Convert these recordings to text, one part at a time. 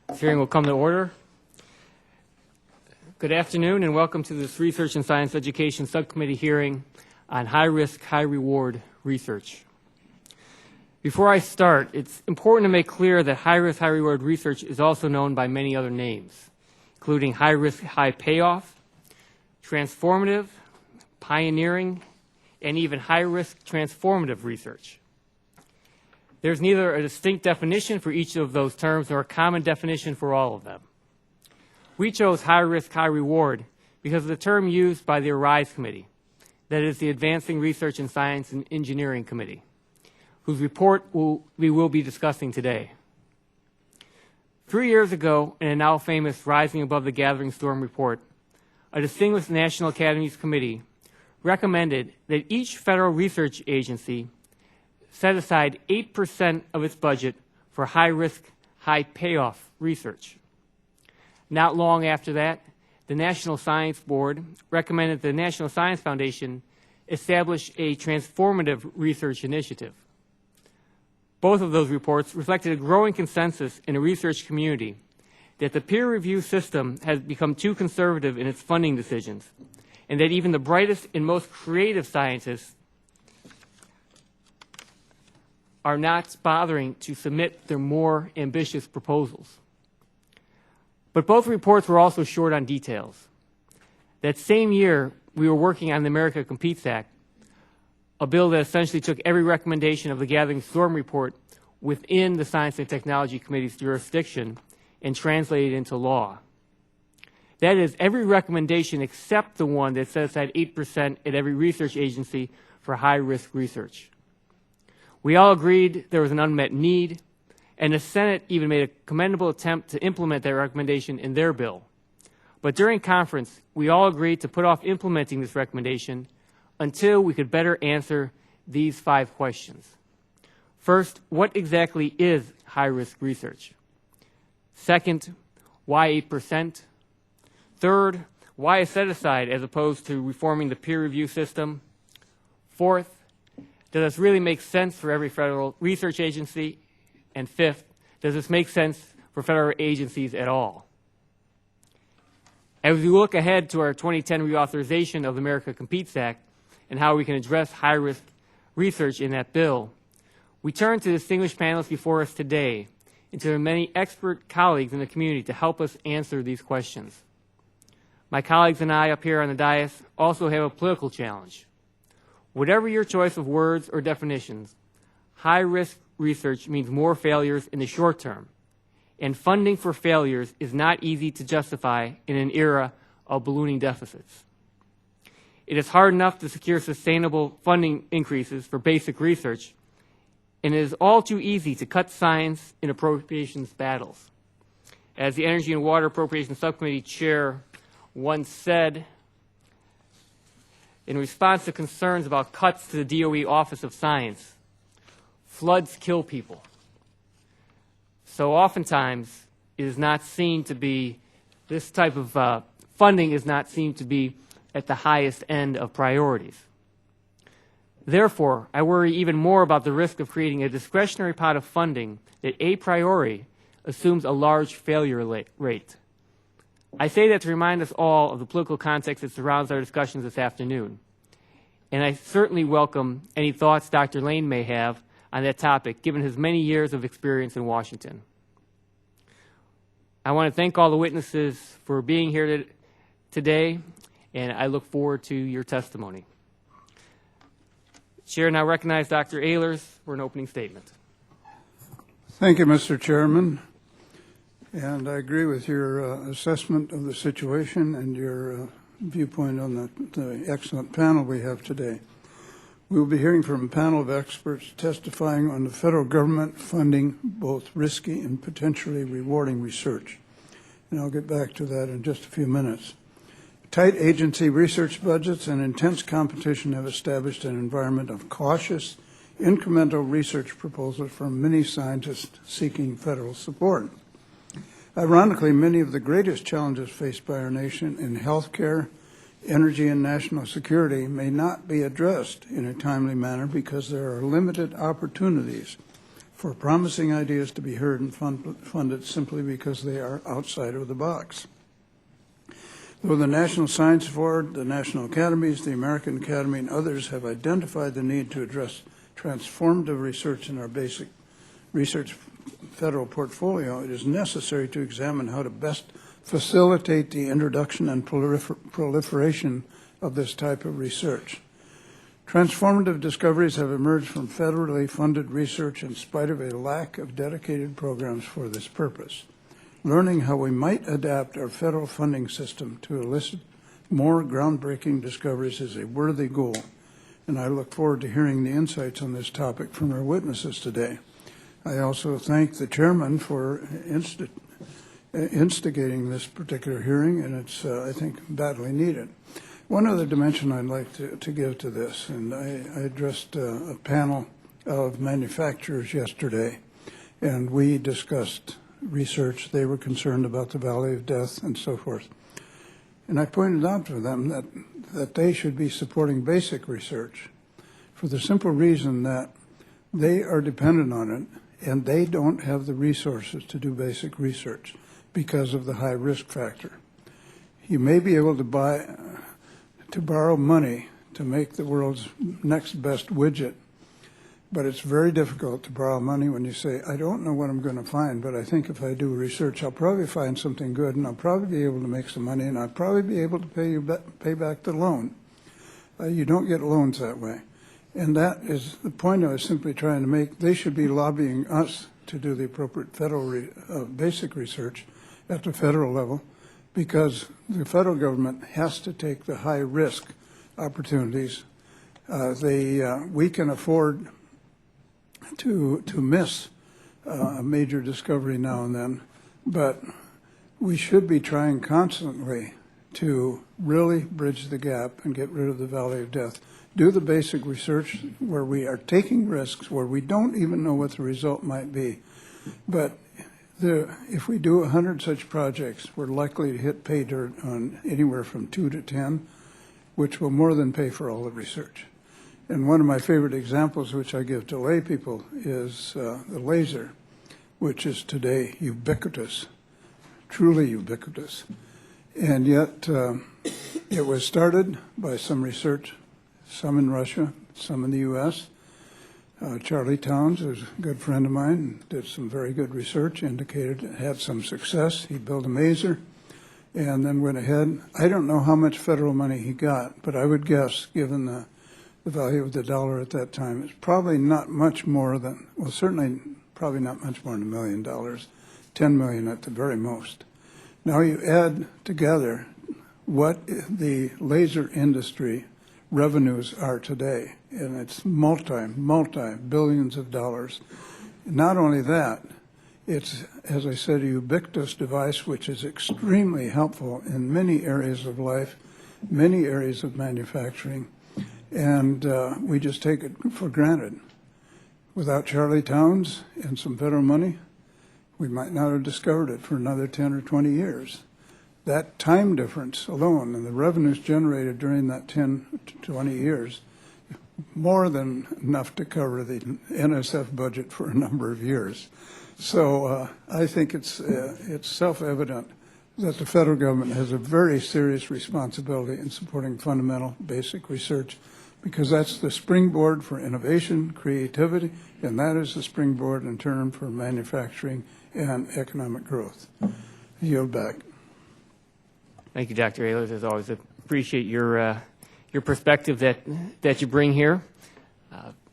This hearing will come to order. Good afternoon and welcome to this Research and Science Education Subcommittee hearing on high-risk, high-reward research. Before I start, it's important to make clear that high-risk, high-reward research is also known by many other names, including high-risk, high-payoff, transformative, pioneering, and even high-risk transformative research. There's neither a distinct definition for each of those terms nor a common definition for all of them. We chose high-risk, high-reward because of the term used by the ARISE Committee, that is the Advancing Research in Science and Engineering Committee, whose report we will be discussing today. 3 years ago, in a now famous Rising Above the Gathering Storm report, a distinguished National Academies Committee recommended that each federal research agency set aside 8% of its budget for high-risk, high-payoff research. Not long after that, the National Science Board recommended the National Science Foundation establish a transformative research initiative. Both of those reports reflected a growing consensus in the research community that the peer review system has become too conservative in its funding decisions, and that even the brightest and most creative scientists are not bothering to submit their more ambitious proposals. But both reports were also short on details. That same year, we were working on the America Competes Act, a bill that essentially took every recommendation of the Gathering Storm report within the Science and Technology Committee's jurisdiction and translated into law. That is, every recommendation except the one that set aside 8% at every research agency for high-risk research. We all agreed there was an unmet need, and the Senate even made a commendable attempt to implement that recommendation in their bill. But during conference, we all agreed to put off implementing this recommendation until we could better answer these 5 questions. First, what exactly is high-risk research? Second, why 8%? Third, why a set-aside as opposed to reforming the peer review system? Fourth, does this really make sense for every federal research agency? And fifth, does this make sense for federal agencies at all? As we look ahead to our 2010 reauthorization of the America Competes Act and how we can address high-risk research in that bill, we turn to distinguished panelists before us today and to the many expert colleagues in the community to help us answer these questions. My colleagues and I up here on the dais also have a political challenge. Whatever your choice of words or definitions, high-risk research means more failures in the short term, and funding for failures is not easy to justify in an era of ballooning deficits. It is hard enough to secure sustainable funding increases for basic research, and it is all too easy to cut science in appropriations battles. As the Energy and Water Appropriations Subcommittee Chair once said, in response to concerns about cuts to the DOE Office of Science, floods kill people. So oftentimes, it is not seen to be, this type of funding is not seen to be at the highest end of priorities. Therefore, I worry even more about the risk of creating a discretionary pot of funding that a priori assumes a large failure rate. I say that to remind us all of the political context that surrounds our discussions this afternoon. And I certainly welcome any thoughts Dr. Lane may have on that topic, given his many years of experience in Washington. I want to thank all the witnesses for being here today, and I look forward to your testimony. Chair now recognize Dr. Ehlers for an opening statement. Thank you, Mr. Chairman. And I agree with your assessment of the situation and your viewpoint on the excellent panel we have today. We will be hearing from a panel of experts testifying on the federal government funding both risky and potentially rewarding research. And I'll get back to that in just a few minutes. Tight agency research budgets and intense competition have established an environment of cautious, incremental research proposals from many scientists seeking federal support. Ironically, many of the greatest challenges faced by our nation in healthcare, energy, and national security may not be addressed in a timely manner because there are limited opportunities for promising ideas to be heard and funded simply because they are outside of the box. Though the National Science Board, the National Academies, the American Academy, and others have identified the need to address transformative research in our basic research federal portfolio, it is necessary to examine how to best facilitate the introduction and proliferation of this type of research. Transformative discoveries have emerged from federally funded research in spite of a lack of dedicated programs for this purpose. Learning how we might adapt our federal funding system to elicit more groundbreaking discoveries is a worthy goal, and I look forward to hearing the insights on this topic from our witnesses today. I also thank the chairman for instigating this particular hearing, and it's, I think, badly needed. One other dimension I'd like to give to this, and I addressed a panel of manufacturers yesterday, and we discussed research. They were concerned about the Valley of Death and so forth. And I pointed out to them that they should be supporting basic research for the simple reason that they are dependent on it, and they don't have the resources to do basic research because of the high risk factor. You may be able to borrow money to make the world's next best widget, but it's very difficult to borrow money when you say, I don't know what I'm going to find, but I think if I do research, I'll probably find something good, and I'll probably be able to make some money, and I'll probably be able to pay back the loan. You don't get loans that way. And that is the point I was simply trying to make. They should be lobbying us to do the appropriate federal basic research at the federal level, because the federal government has to take the high risk opportunities. We can afford to miss a major discovery now and then, but we should be trying constantly to really bridge the gap and get rid of the Valley of Death. Do the basic research where we are taking risks, where we don't even know what the result might be. But if we do 100 such projects, we're likely to hit pay dirt on anywhere from 2 to 10, which will more than pay for all the research. And one of my favorite examples, which I give to lay people, is the laser, which is today ubiquitous, truly ubiquitous. And yet it was started by some research, some in Russia, some in the U.S. Charlie Towns, who's a good friend of mine, did some very good research, indicated it had some success. He built a maser and then went ahead. I don't know how much federal money he got, but I would guess, given the value of the dollar at that time, it's probably not much more than, well, certainly probably not much more than $1 million, $10 million at the very most. Now you add together what the laser industry revenues are today, and it's multi-billions of dollars. Not only that, it's, as I said, a ubiquitous device which is extremely helpful in many areas of life, many areas of manufacturing, and we just take it for granted. Without Charlie Towns and some federal money, we might not have discovered it for another 10 or 20 years. That time difference alone and the revenues generated during that 10 to 20 years, more than enough to cover the NSF budget for a number of years. So I think it's self-evident that the federal government has a very serious responsibility in supporting fundamental basic research, because that's the springboard for innovation, creativity, and that is the springboard in turn for manufacturing and economic growth. I yield back. Thank you, Dr. Ehlers. As always, I appreciate your perspective that you bring here.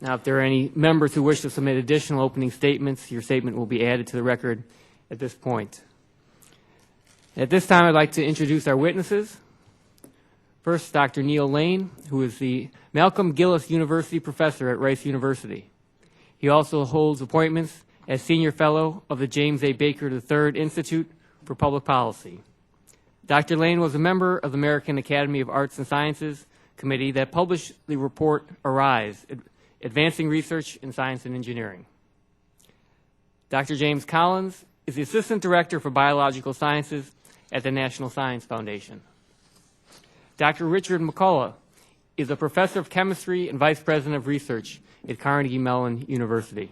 Now, if there are any members who wish to submit additional opening statements, your statement will be added to the record at this point. At this time, I'd like to introduce our witnesses. First, Dr. Neal Lane, who is the Malcolm Gillis University Professor at Rice University. He also holds appointments as Senior Fellow of the James A. Baker III Institute for Public Policy. Dr. Lane was a member of the American Academy of Arts and Sciences Committee that published the report Arise, Advancing Research in Science and Engineering. Dr. James Collins is the Assistant Director for Biological Sciences at the National Science Foundation. Dr. Richard McCullough is a Professor of Chemistry and Vice President of Research at Carnegie Mellon University.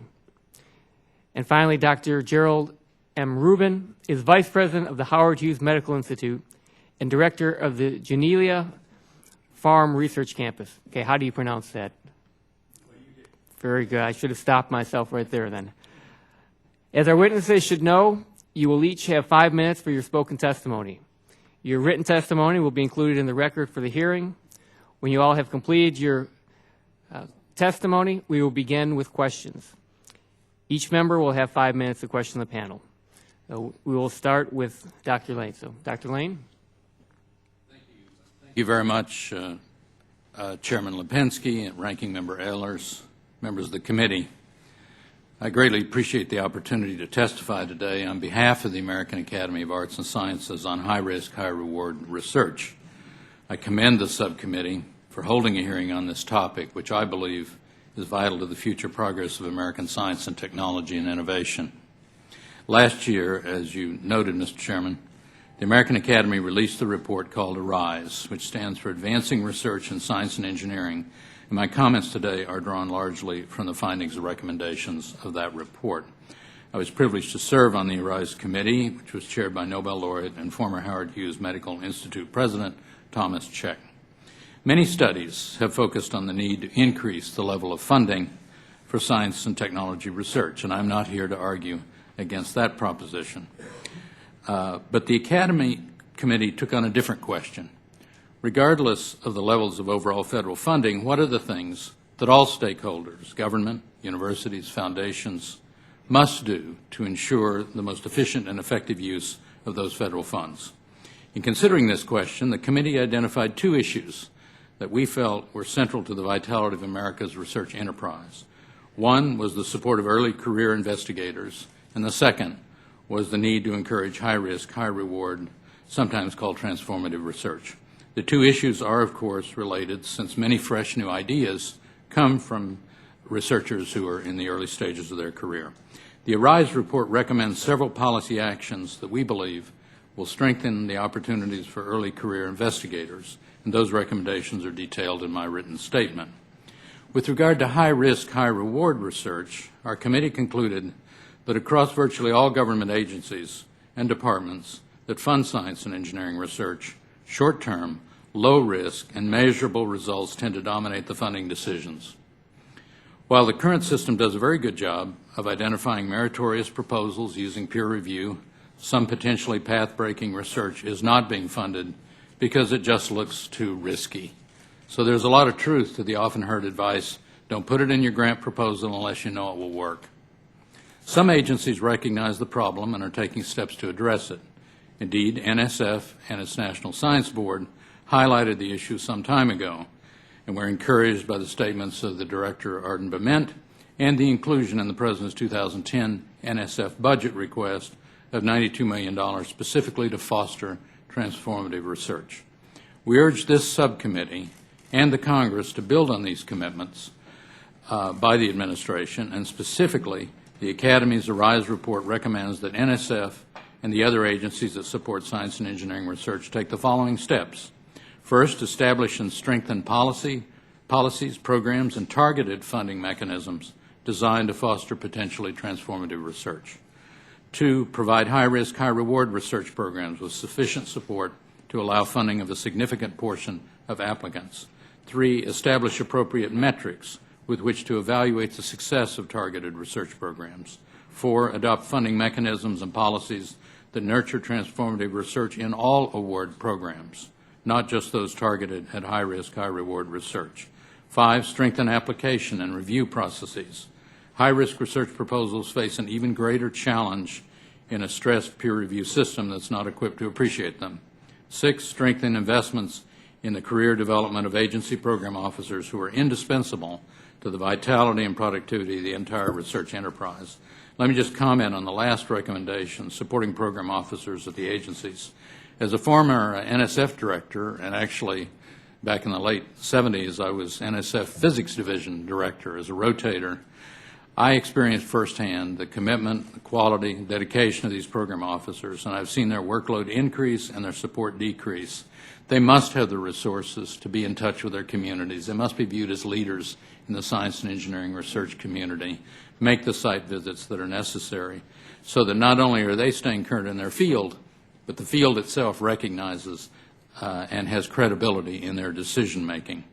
And finally, Dr. Gerald M. Rubin is Vice President of the Howard Hughes Medical Institute and Director of the Janelia Farm Research Campus. Okay, how do you pronounce that? Very good. I should have stopped myself right there then. As our witnesses should know, you will each have 5 minutes for your spoken testimony. Your written testimony will be included in the record for the hearing. When you all have completed your testimony, we will begin with questions. Each member will have 5 minutes to question the panel. We will start with Dr. Lane. So, Dr. Lane. Thank you very much, Chairman Lipinski and Ranking Member Ehlers, members of the committee. I greatly appreciate the opportunity to testify today on behalf of the American Academy of Arts and Sciences on high-risk, high-reward research. I commend the subcommittee for holding a hearing on this topic, which I believe is vital to the future progress of American science and technology and innovation. Last year, as you noted, Mr. Chairman, the American Academy released the report called ARISE, which stands for Advancing Research in Science and Engineering, and my comments today are drawn largely from the findings and recommendations of that report. I was privileged to serve on the ARISE committee, which was chaired by Nobel laureate and former Howard Hughes Medical Institute president Thomas Cech. Many studies have focused on the need to increase the level of funding for science and technology research, and I'm not here to argue against that proposition. But the Academy Committee took on a different question. Regardless of the levels of overall federal funding, what are the things that all stakeholders, government, universities, foundations, must do to ensure the most efficient and effective use of those federal funds? In considering this question, the committee identified 2 issues that we felt were central to the vitality of America's research enterprise. One was the support of early career investigators, and the second was the need to encourage high-risk, high-reward, sometimes called transformative research. The 2 issues are, of course, related, since many fresh new ideas come from researchers who are in the early stages of their career. The ARISE report recommends several policy actions that we believe will strengthen the opportunities for early career investigators, and those recommendations are detailed in my written statement. With regard to high-risk, high-reward research, our committee concluded that across virtually all government agencies and departments that fund science and engineering research, short-term, low-risk, and measurable results tend to dominate the funding decisions. While the current system does a very good job of identifying meritorious proposals using peer review, some potentially path-breaking research is not being funded because it just looks too risky. So there's a lot of truth to the often heard advice, don't put it in your grant proposal unless you know it will work. Some agencies recognize the problem and are taking steps to address it. Indeed, NSF and its National Science Board highlighted the issue some time ago, and we're encouraged by the statements of the Director, Arden Bement, and the inclusion in the President's 2010 NSF budget request of $92 million specifically to foster transformative research. We urge this subcommittee and the Congress to build on these commitments by the administration, and specifically the Academy's ARISE report recommends that NSF and the other agencies that support science and engineering research take the following steps. First, establish and strengthen policies, programs, and targeted funding mechanisms designed to foster potentially transformative research. 2, provide high-risk, high-reward research programs with sufficient support to allow funding of a significant portion of applicants. 3, establish appropriate metrics with which to evaluate the success of targeted research programs. 4, adopt funding mechanisms and policies that nurture transformative research in all award programs, not just those targeted at high-risk, high-reward research. 5, strengthen application and review processes. High-risk research proposals face an even greater challenge in a stressed peer review system that's not equipped to appreciate them. 6, strengthen investments in the career development of agency program officers who are indispensable to the vitality and productivity of the entire research enterprise. Let me just comment on the last recommendation, supporting program officers at the agencies. As a former NSF director, and actually back in the late 70s, I was NSF Physics Division director as a rotator, I experienced firsthand the commitment, the quality, and dedication of these program officers, and I've seen their workload increase and their support decrease. They must have the resources to be in touch with their communities. They must be viewed as leaders in the science and engineering research community, make the site visits that are necessary, so that not only are they staying current in their field, but the field itself recognizes and has credibility in their decision making.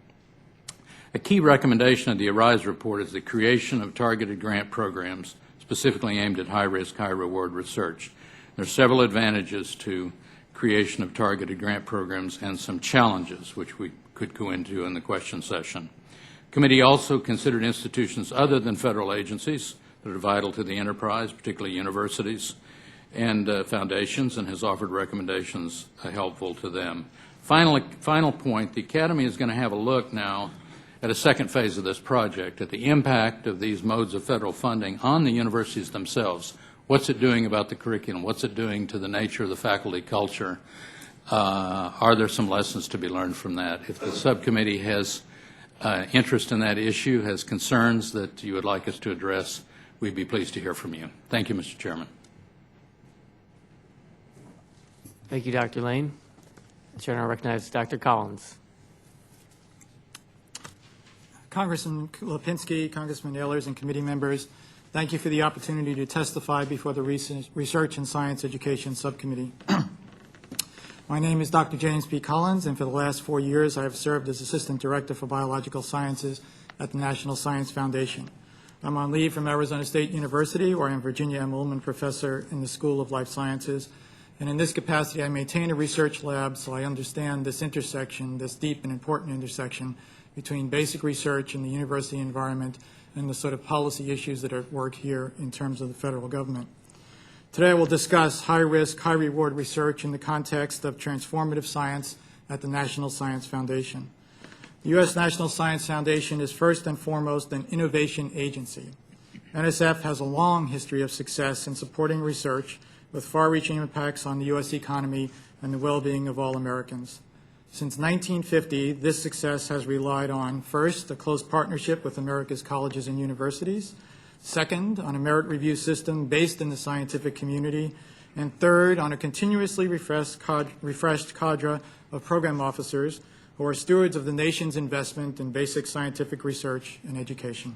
A key recommendation of the ARISE report is the creation of targeted grant programs specifically aimed at high-risk, high-reward research. There are several advantages to creation of targeted grant programs and some challenges which we could go into in the question session. The committee also considered institutions other than federal agencies that are vital to the enterprise, particularly universities and foundations, and has offered recommendations helpful to them. Final point, the Academy is going to have a look now at a second phase of this project, at the impact of these modes of federal funding on the universities themselves. What's it doing about the curriculum? What's it doing to the nature of the faculty culture? Are there some lessons to be learned from that? If the subcommittee has interest in that issue, has concerns that you would like us to address, we'd be pleased to hear from you. Thank you, Mr. Chairman. Thank you, Dr. Lane. The chair now recognizes Dr. Collins. Congressman Lipinski, Congressman Ehlers, and committee members, thank you for the opportunity to testify before the Research and Science Education Subcommittee. My name is Dr. James P. Collins, and for the last 4 years I have served as Assistant Director for Biological Sciences at the National Science Foundation. I'm on leave from Arizona State University, where I am Virginia M. Ullman Professor in the School of Life Sciences. And in this capacity, I maintain a research lab, so I understand this intersection, this deep and important intersection between basic research and the university environment and the sort of policy issues that are at work here in terms of the federal government. Today I will discuss high-risk, high-reward research in the context of transformative science at the National Science Foundation. The U.S. National Science Foundation is first and foremost an innovation agency. NSF has a long history of success in supporting research with far-reaching impacts on the U.S. economy and the well-being of all Americans. Since 1950, this success has relied on, first, a close partnership with America's colleges and universities, second, on a merit review system based in the scientific community, and third, on a continuously refreshed cadre of program officers who are stewards of the nation's investment in basic scientific research and education.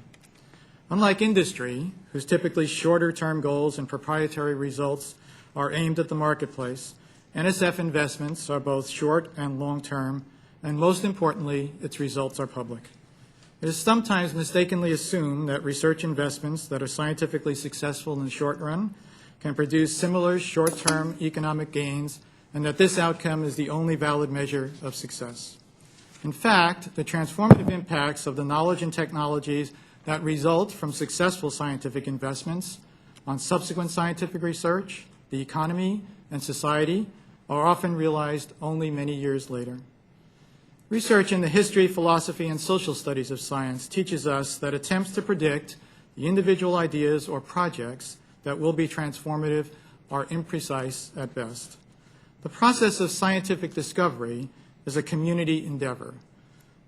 Unlike industry, whose typically shorter-term goals and proprietary results are aimed at the marketplace, NSF investments are both short and long-term, and most importantly, its results are public. It is sometimes mistakenly assumed that research investments that are scientifically successful in the short run can produce similar short-term economic gains, and that this outcome is the only valid measure of success. In fact, the transformative impacts of the knowledge and technologies that result from successful scientific investments on subsequent scientific research, the economy, and society are often realized only many years later. Research in the history, philosophy, and social studies of science teaches us that attempts to predict the individual ideas or projects that will be transformative are imprecise at best. The process of scientific discovery is a community endeavor.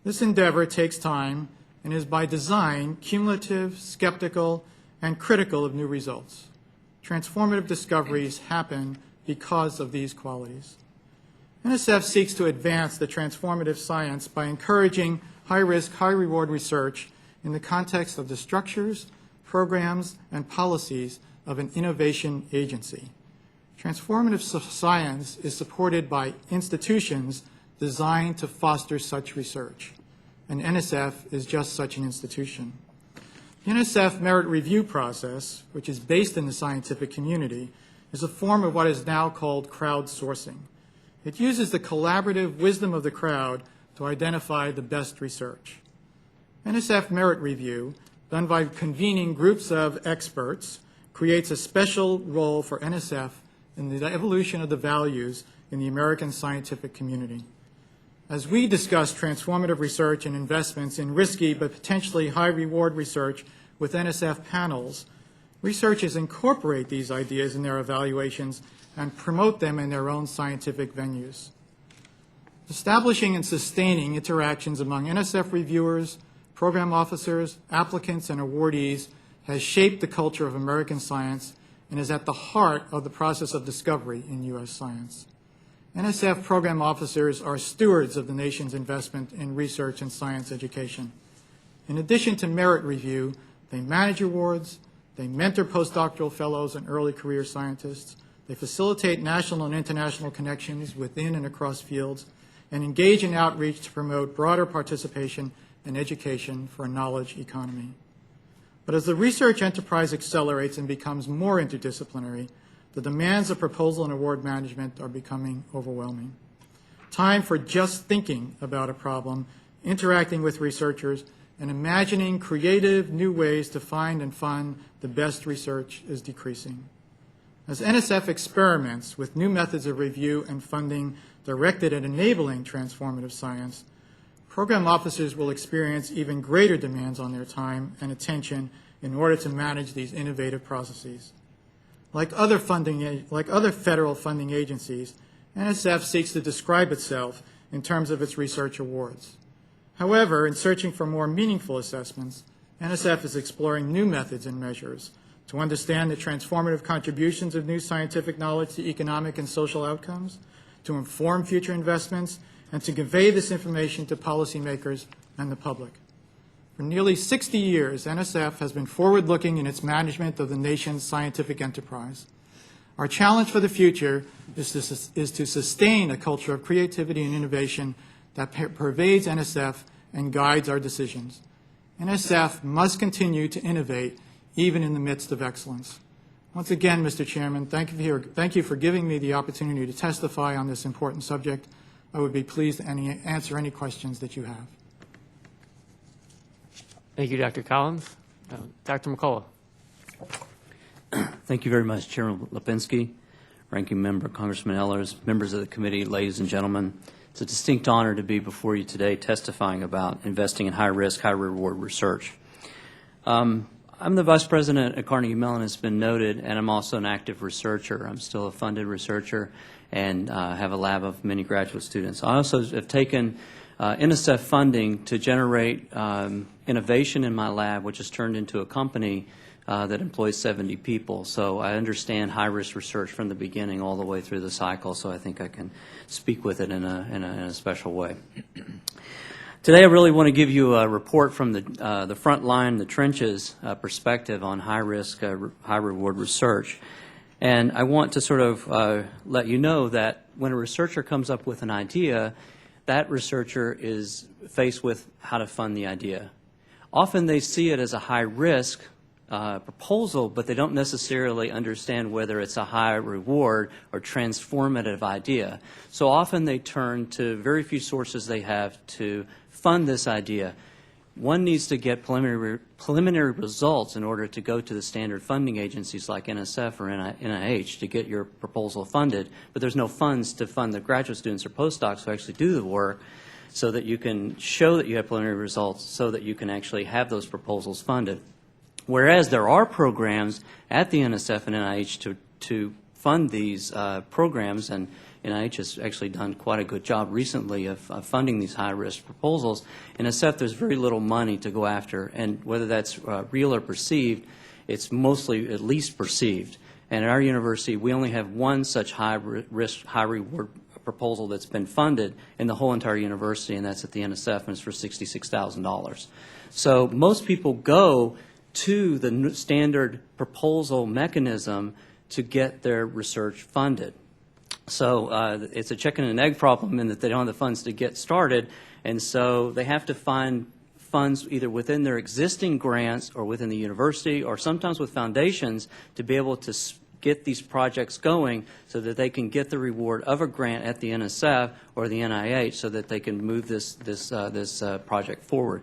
This endeavor takes time and is by design cumulative, skeptical, and critical of new results. Transformative discoveries happen because of these qualities. NSF seeks to advance the transformative science by encouraging high-risk, high-reward research in the context of the structures, programs, and policies of an innovation agency. Transformative science is supported by institutions designed to foster such research, and NSF is just such an institution. The NSF merit review process, which is based in the scientific community, is a form of what is now called crowdsourcing. It uses the collaborative wisdom of the crowd to identify the best research. NSF merit review, done by convening groups of experts, creates a special role for NSF in the evolution of the values in the American scientific community. As we discuss transformative research and investments in risky but potentially high-reward research with NSF panels, researchers incorporate these ideas in their evaluations and promote them in their own scientific venues. Establishing and sustaining interactions among NSF reviewers, program officers, applicants, and awardees has shaped the culture of American science and is at the heart of the process of discovery in U.S. science. NSF program officers are stewards of the nation's investment in research and science education. In addition to merit review, they manage awards, they mentor postdoctoral fellows and early career scientists, they facilitate national and international connections within and across fields, and engage in outreach to promote broader participation in education for a knowledge economy. But as the research enterprise accelerates and becomes more interdisciplinary, the demands of proposal and award management are becoming overwhelming. Time for just thinking about a problem, interacting with researchers, and imagining creative new ways to find and fund the best research is decreasing. As NSF experiments with new methods of review and funding directed at enabling transformative science, program officers will experience even greater demands on their time and attention in order to manage these innovative processes. Like other federal funding agencies, NSF seeks to describe itself in terms of its research awards. However, in searching for more meaningful assessments, NSF is exploring new methods and measures to understand the transformative contributions of new scientific knowledge to economic and social outcomes, to inform future investments, and to convey this information to policymakers and the public. For nearly 60 years, NSF has been forward-looking in its management of the nation's scientific enterprise. Our challenge for the future is to sustain a culture of creativity and innovation that pervades NSF and guides our decisions. NSF must continue to innovate even in the midst of excellence. Once again, Mr. Chairman, thank you for giving me the opportunity to testify on this important subject. I would be pleased to answer any questions that you have. Thank you, Dr. Collins. Dr. McCullough. Thank you very much, Chairman Lipinski, Ranking Member Congressman Ehlers, members of the committee, ladies and gentlemen. It's a distinct honor to be before you today testifying about investing in high-risk, high-reward research. I'm the Vice President at Carnegie Mellon, as has been noted, and I'm also an active researcher. I'm still a funded researcher and have a lab of many graduate students. I also have taken NSF funding to generate innovation in my lab, which has turned into a company that employs 70 people. So I understand high-risk research from the beginning all the way through the cycle, so I think I can speak with it in a special way. Today I really want to give you a report from the front line, the trenches perspective on high-risk, high-reward research. And I want to sort of let you know that when a researcher comes up with an idea, that researcher is faced with how to fund the idea. Often they see it as a high-risk proposal, but they don't necessarily understand whether it's a high-reward or transformative idea. So often they turn to very few sources they have to fund this idea. One needs to get preliminary results in order to go to the standard funding agencies like NSF or NIH to get your proposal funded, but there's no funds to fund the graduate students or postdocs who actually do the work so that you can show that you have preliminary results so that you can actually have those proposals funded. Whereas there are programs at the NSF and NIH to fund these programs, and NIH has actually done quite a good job recently of funding these high-risk proposals. In NSF, there's very little money to go after, and whether that's real or perceived, it's mostly at least perceived. And at our university, we only have one such high-risk, high-reward proposal that's been funded in the whole entire university, and that's at the NSF, and it's for $66,000. So most people go to the standard proposal mechanism to get their research funded. So it's a chicken and egg problem in that they don't have the funds to get started, and so they have to find funds either within their existing grants or within the university or sometimes with foundations to be able to get these projects going so that they can get the reward of a grant at the NSF or the NIH so that they can move this project forward.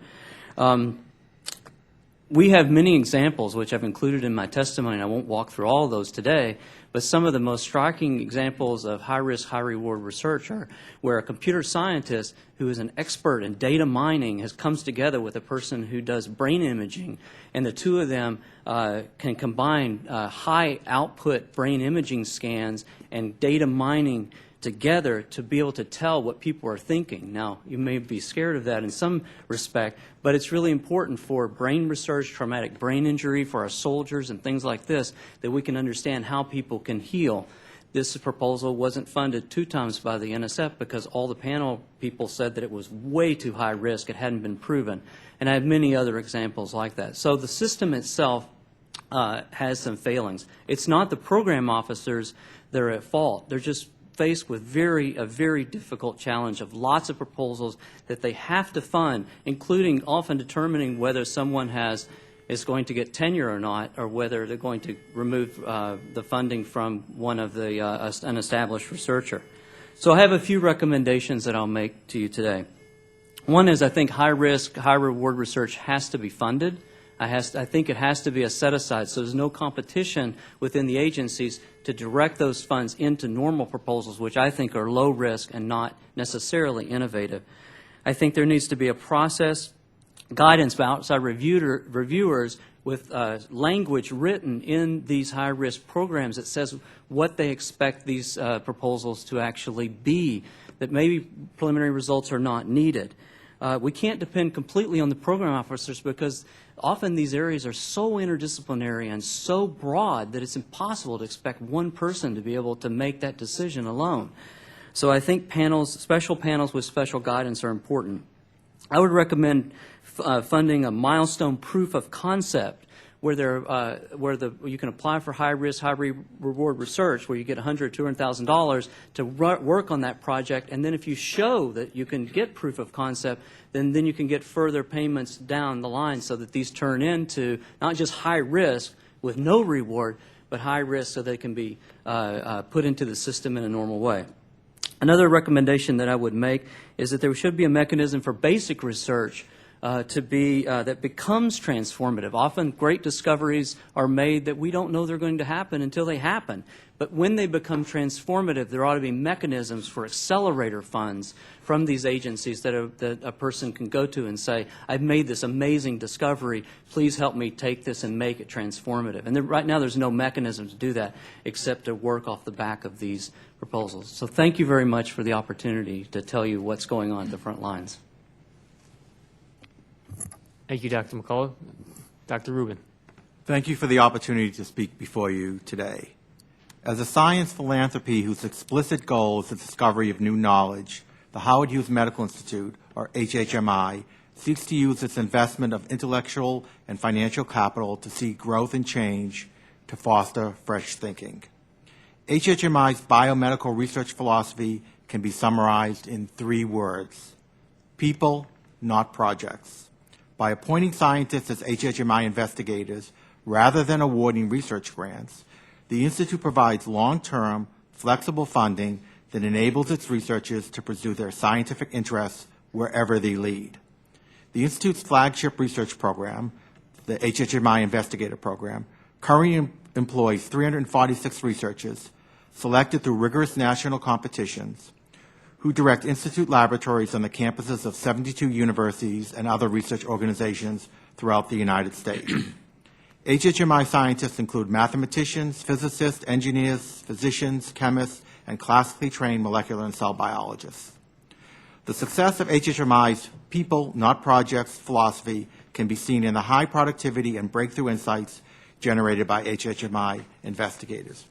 We have many examples, which I've included in my testimony, and I won't walk through all of those today, but some of the most striking examples of high-risk, high-reward research are where a computer scientist who is an expert in data mining comes together with a person who does brain imaging, and the two of them can combine high-output brain imaging scans and data mining together to be able to tell what people are thinking. Now, you may be scared of that in some respect, but it's really important for brain research, traumatic brain injury, for our soldiers and things like this, that we can understand how people can heal. This proposal wasn't funded 2 times by the NSF because all the panel people said that it was way too high risk. It hadn't been proven. And I have many other examples like that. So the system itself has some failings. It's not the program officers that are at fault. They're just faced with a very difficult challenge of lots of proposals that they have to fund, including often determining whether someone is going to get tenure or not, or whether they're going to remove the funding from one of an established researcher. So I have a few recommendations that I'll make to you today. One is I think high-risk, high-reward research has to be funded. I think it has to be a set-aside, so there's no competition within the agencies to direct those funds into normal proposals, which I think are low risk and not necessarily innovative. I think there needs to be a process, guidance by outside reviewers with language written in these high-risk programs that says what they expect these proposals to actually be, that maybe preliminary results are not needed. We can't depend completely on the program officers because often these areas are so interdisciplinary and so broad that it's impossible to expect one person to be able to make that decision alone. So I think special panels with special guidance are important. I would recommend funding a milestone proof of concept where you can apply for high-risk, high-reward research where you get $100,000 or $200,000 to work on that project, and then if you show that you can get proof of concept, then you can get further payments down the line so that these turn into not just high risk with no reward, but high risk so they can be put into the system in a normal way. Another recommendation that I would make is that there should be a mechanism for basic research that becomes transformative. Often great discoveries are made that we don't know they're going to happen until they happen. But when they become transformative, there ought to be mechanisms for accelerator funds from these agencies that a person can go to and say, I've made this amazing discovery, please help me take this and make it transformative. And right now there's no mechanism to do that except to work off the back of these proposals. So thank you very much for the opportunity to tell you what's going on at the front lines. Thank you, Dr. McCullough. Dr. Rubin. Thank you for the opportunity to speak before you today. As a science philanthropy whose explicit goal is the discovery of new knowledge, the Howard Hughes Medical Institute, or HHMI, seeks to use its investment of intellectual and financial capital to seek growth and change to foster fresh thinking. HHMI's biomedical research philosophy can be summarized in 3 words: people, not projects. By appointing scientists as HHMI investigators rather than awarding research grants, the Institute provides long-term, flexible funding that enables its researchers to pursue their scientific interests wherever they lead. The Institute's flagship research program, the HHMI Investigator Program, currently employs 346 researchers selected through rigorous national competitions who direct Institute laboratories on the campuses of 72 universities and other research organizations throughout the United States. HHMI scientists include mathematicians, physicists, engineers, physicians, chemists, and classically trained molecular and cell biologists. The success of HHMI's people, not projects philosophy can be seen in the high productivity and breakthrough insights generated by HHMI investigators.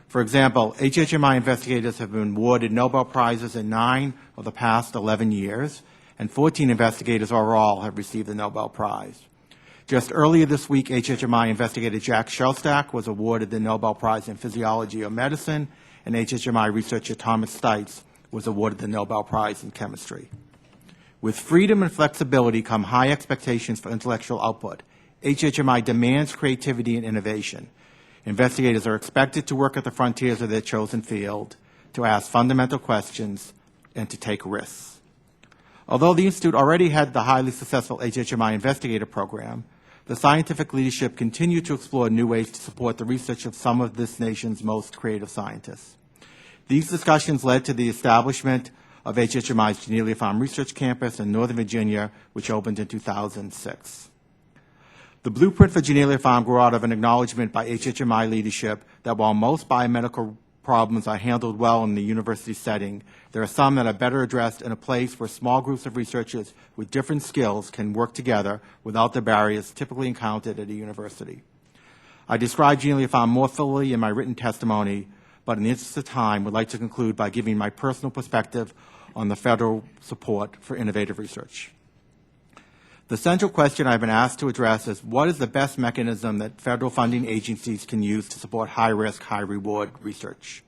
For example, HHMI investigators have been awarded Nobel Prizes in 9 of the past 11 years, and 14 investigators overall have received the Nobel Prize. Just earlier this week, HHMI investigator Jack Shostak was awarded the Nobel Prize in Physiology or Medicine, and HHMI researcher Thomas Stites was awarded the Nobel Prize in Chemistry. With freedom and flexibility come high expectations for intellectual output. HHMI demands creativity and innovation. Investigators are expected to work at the frontiers of their chosen field, to ask fundamental questions, and to take risks. Although the Institute already had the highly successful HHMI Investigator Program, the scientific leadership continued to explore new ways to support the research of some of this nation's most creative scientists. These discussions led to the establishment of HHMI's Janelia Farm Research Campus in Northern Virginia, which opened in 2006. The blueprint for Janelia Farm grew out of an acknowledgement by HHMI leadership that while most biomedical problems are handled well in the university setting, there are some that are better addressed in a place where small groups of researchers with different skills can work together without the barriers typically encountered at a university. I described Janelia Farm more fully in my written testimony, but in the interest of time, would like to conclude by giving my personal perspective on the federal support for innovative research. The central question I've been asked to address is what is the best mechanism that federal funding agencies can use to support high-risk, high-reward research?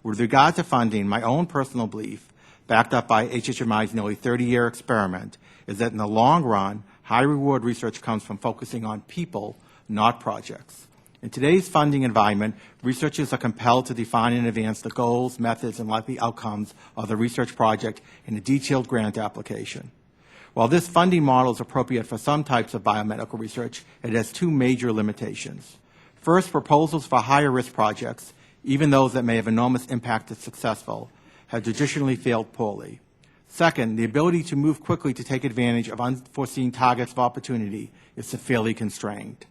With regard to funding, my own personal belief, backed up by HHMI's nearly 30-year experiment, is that in the long run, high-reward research comes from focusing on people, not projects. In today's funding environment, researchers are compelled to define in advance the goals, methods, and likely outcomes of the research project in a detailed grant application. While this funding model is appropriate for some types of biomedical research, it has two major limitations. First, proposals for higher risk projects, even those that may have enormous impact if successful, have traditionally failed poorly. Second, the ability to move quickly to take advantage of unforeseen targets of opportunity is severely constrained.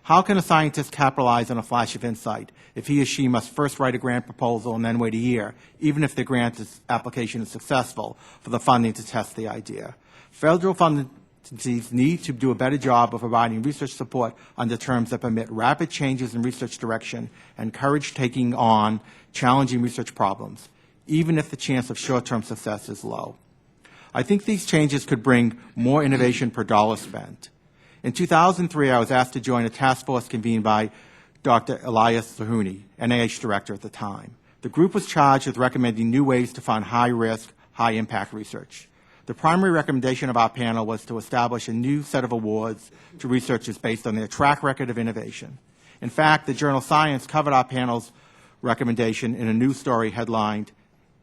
How can a scientist capitalize on a flash of insight if he or she must first write a grant proposal and then wait a year, even if the grant application is successful, for the funding to test the idea? Federal funding agencies need to do a better job of providing research support under terms that permit rapid changes in research direction and encourage taking on challenging research problems, even if the chance of short-term success is low. I think these changes could bring more innovation per dollar spent. In 2003, I was asked to join a task force convened by Dr. Elias Zerhouni, NIH director at the time. The group was charged with recommending new ways to fund high-risk, high-impact research. The primary recommendation of our panel was to establish a new set of awards to researchers based on their track record of innovation. In fact, the journal Science covered our panel's recommendation in a news story headlined,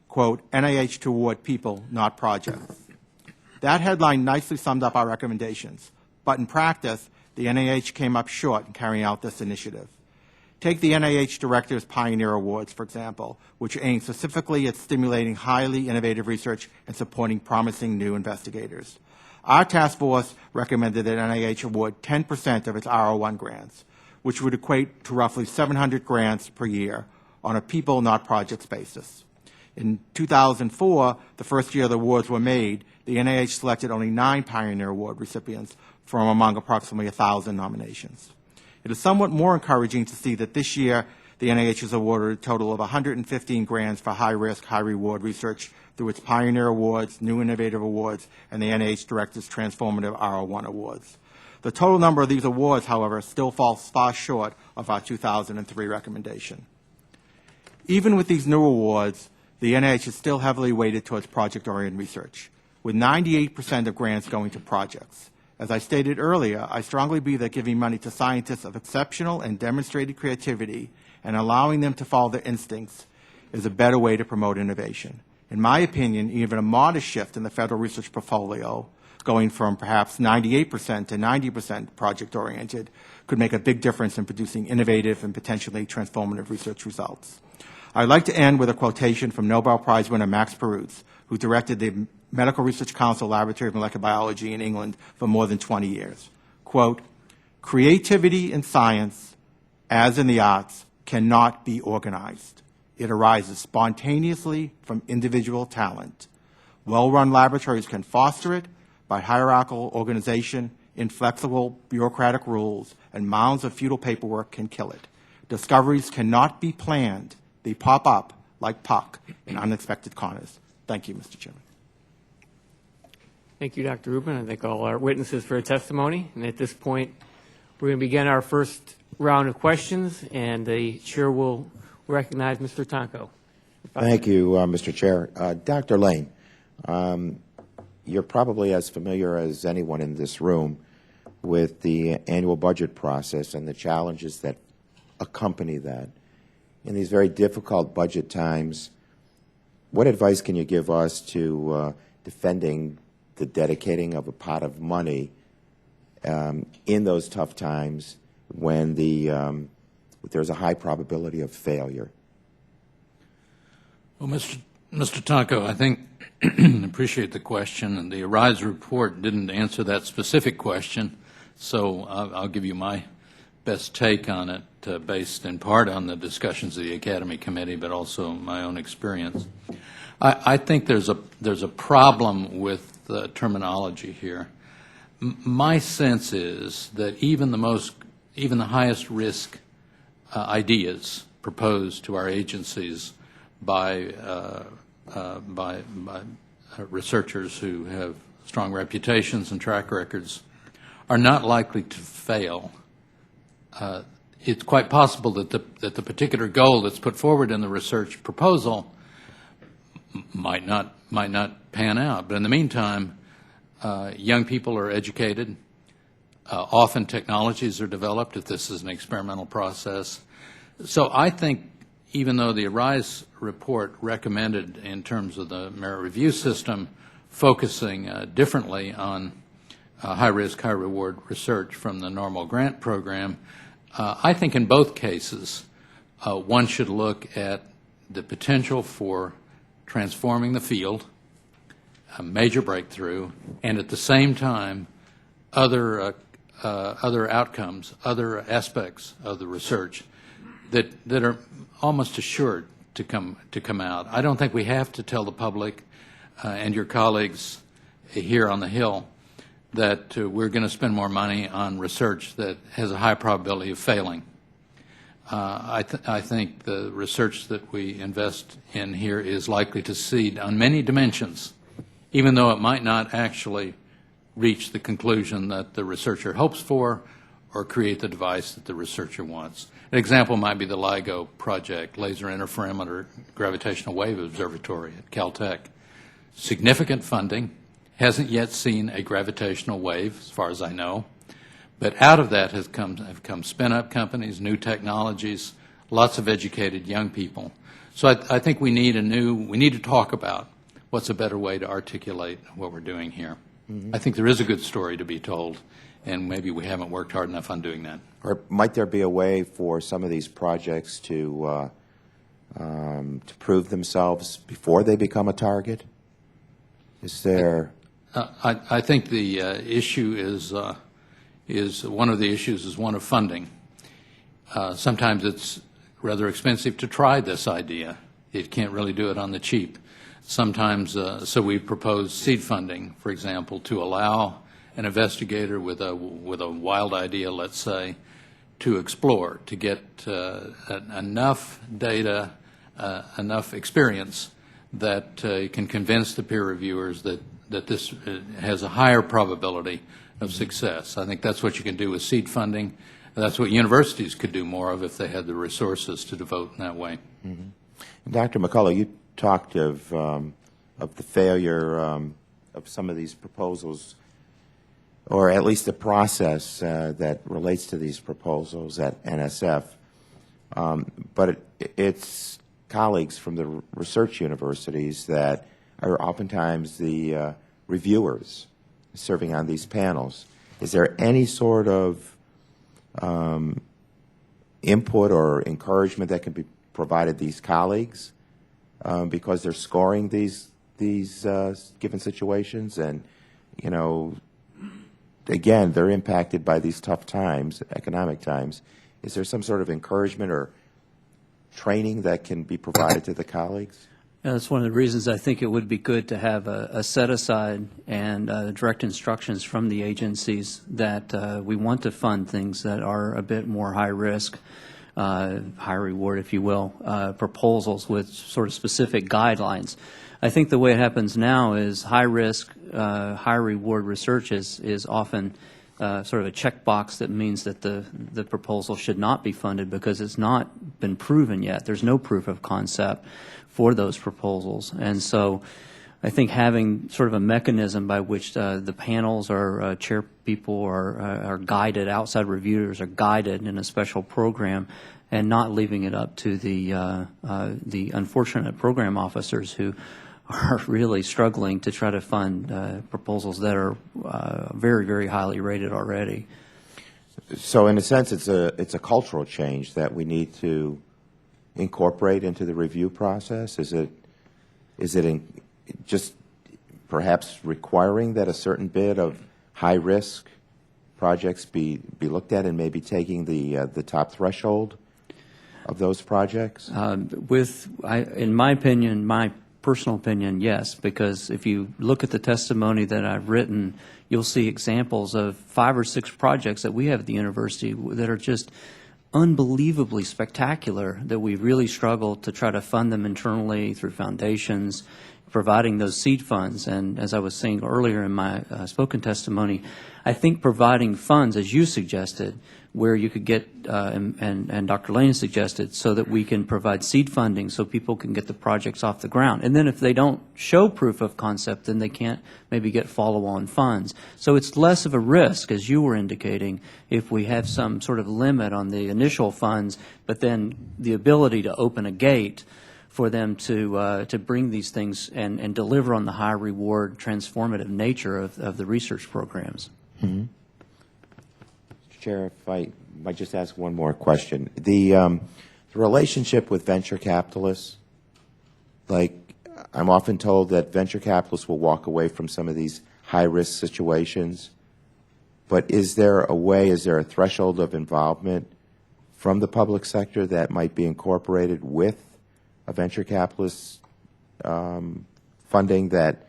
quote, NIH to award people, not projects. That headline nicely summed up our recommendations. But in practice, the NIH came up short in carrying out this initiative. Take the NIH Director's Pioneer Awards, for example, which aim specifically at stimulating highly innovative research and supporting promising new investigators. Our task force recommended that NIH award 10% of its R01 grants, which would equate to roughly 700 grants per year on a people, not projects basis. In 2004, the first year the awards were made, the NIH selected only 9 Pioneer Award recipients from among approximately 1,000 nominations. It is somewhat more encouraging to see that this year the NIH has awarded a total of 115 grants for high-risk, high-reward research through its Pioneer Awards, New Innovative Awards, and the NIH Director's Transformative R01 Awards. The total number of these awards, however, still falls far short of our 2003 recommendation. Even with these new awards, the NIH is still heavily weighted towards project-oriented research, with 98% of grants going to projects. As I stated earlier, I strongly believe that giving money to scientists of exceptional and demonstrated creativity and allowing them to follow their instincts is a better way to promote innovation. In my opinion, even a modest shift in the federal research portfolio, going from perhaps 98% to 90% project-oriented, could make a big difference in producing innovative and potentially transformative research results. I'd like to end with a quotation from Nobel Prize winner Max Perutz, who directed the Medical Research Council Laboratory of Molecular Biology in England for more than 20 years. Quote, creativity in science, as in the arts, cannot be organized. It arises spontaneously from individual talent. Well-run laboratories can foster it, but hierarchical organization, inflexible bureaucratic rules, and mounds of feudal paperwork can kill it. Discoveries cannot be planned. They pop up like puck in unexpected corners. Thank you, Mr. Chairman. Thank you, Dr. Rubin. I thank all our witnesses for their testimony. And at this point, we're going to begin our first round of questions, and the chair will recognize Mr. Tonko. Thank you, Mr. Chair. Dr. Lane, you're probably as familiar as anyone in this room with the annual budget process and the challenges that accompany that. In these very difficult budget times, what advice can you give us to defending the dedicating of a pot of money in those tough times when there's a high probability of failure? Well, Mr. Tonko, I think appreciate the question, and the ARISE report didn't answer that specific question, so I'll give you my best take on it, based in part on the discussions of the Academy Committee, but also my own experience. I think there's a problem with the terminology here. My sense is that even the highest risk ideas proposed to our agencies by researchers who have strong reputations and track records are not likely to fail. It's quite possible that the particular goal that's put forward in the research proposal might not pan out. But in the meantime, young people are educated. Often technologies are developed if this is an experimental process. So I think even though the ARISE report recommended in terms of the merit review system focusing differently on high-risk, high-reward research from the normal grant program, I think in both cases one should look at the potential for transforming the field, a major breakthrough, and at the same time other outcomes, other aspects of the research that are almost assured to come out. I don't think we have to tell the public and your colleagues here on the Hill that we're going to spend more money on research that has a high probability of failing. I think the research that we invest in here is likely to succeed on many dimensions, even though it might not actually reach the conclusion that the researcher hopes for or create the device that the researcher wants. An example might be the LIGO project, Laser Interferometer Gravitational Wave Observatory at Caltech. Significant funding, hasn't yet seen a gravitational wave, as far as I know. But out of that have come spin-up companies, new technologies, lots of educated young people. So I think we need to talk about what's a better way to articulate what we're doing here. I think there is a good story to be told, and maybe we haven't worked hard enough on doing that. Or might there be a way for some of these projects to prove themselves before they become a target? Is there? I think the issue is one of the issues is one of funding. Sometimes it's rather expensive to try this idea. You can't really do it on the cheap. Sometimes, so we propose seed funding, for example, to allow an investigator with a wild idea, let's say, to explore, to get enough data, enough experience that can convince the peer reviewers that this has a higher probability of success. I think that's what you can do with seed funding. That's what universities could do more of if they had the resources to devote in that way. Mm-hmm. Dr. McCullough, you talked of the failure of some of these proposals, or at least the process that relates to these proposals at NSF. But it's colleagues from the research universities that are oftentimes the reviewers serving on these panels. Is there any sort of input or encouragement that can be provided these colleagues because they're scoring these given situations, and again, they're impacted by these tough times, economic times. Is there some sort of encouragement or training that can be provided to the colleagues? Yeah, that's one of the reasons I think it would be good to have a set-aside and direct instructions from the agencies that we want to fund things that are a bit more high-risk, high-reward, if you will, proposals with sort of specific guidelines. I think the way it happens now is high-risk, high-reward research is often sort of a checkbox that means that the proposal should not be funded because it's not been proven yet. There's no proof of concept for those proposals. And so I think having sort of a mechanism by which the panels or chair people are guided, outside reviewers are guided in a special program, and not leaving it up to the unfortunate program officers who are really struggling to try to fund proposals that are very, very highly rated already. So in a sense, it's a cultural change that we need to incorporate into the review process. Is it just perhaps requiring that a certain bit of high risk projects be looked at and maybe taking the top threshold of those projects? In my opinion, my personal opinion, yes, because if you look at the testimony that I've written, you'll see examples of 5 or 6 projects that we have at the university that are just unbelievably spectacular, that we really struggle to try to fund them internally through foundations, providing those seed funds. And as I was saying earlier in my spoken testimony, I think providing funds, as you suggested, where you could get, and Dr. Lane suggested, so that we can provide seed funding so people can get the projects off the ground. And then if they don't show proof of concept, then they can't maybe get follow-on funds. So it's less of a risk, as you were indicating, if we have some sort of limit on the initial funds, but then the ability to open a gate for them to bring these things and deliver on the high reward, transformative nature of the research programs. Mm-hmm. Mr. Chair, if I might just ask one more question. The relationship with venture capitalists, like I'm often told that venture capitalists will walk away from some of these high-risk situations, but is there a threshold of involvement from the public sector that might be incorporated with a venture capitalist funding that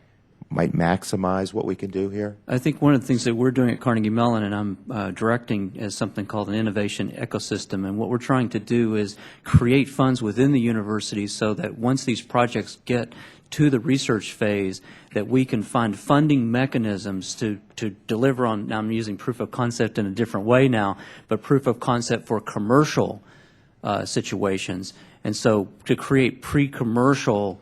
might maximize what we can do here? I think one of the things that we're doing at Carnegie Mellon, and I'm directing, is something called an innovation ecosystem. And what we're trying to do is create funds within the university so that once these projects get to the research phase, that we can find funding mechanisms to deliver on, now I'm using proof of concept in a different way now, but proof of concept for commercial situations. And so to create pre-commercial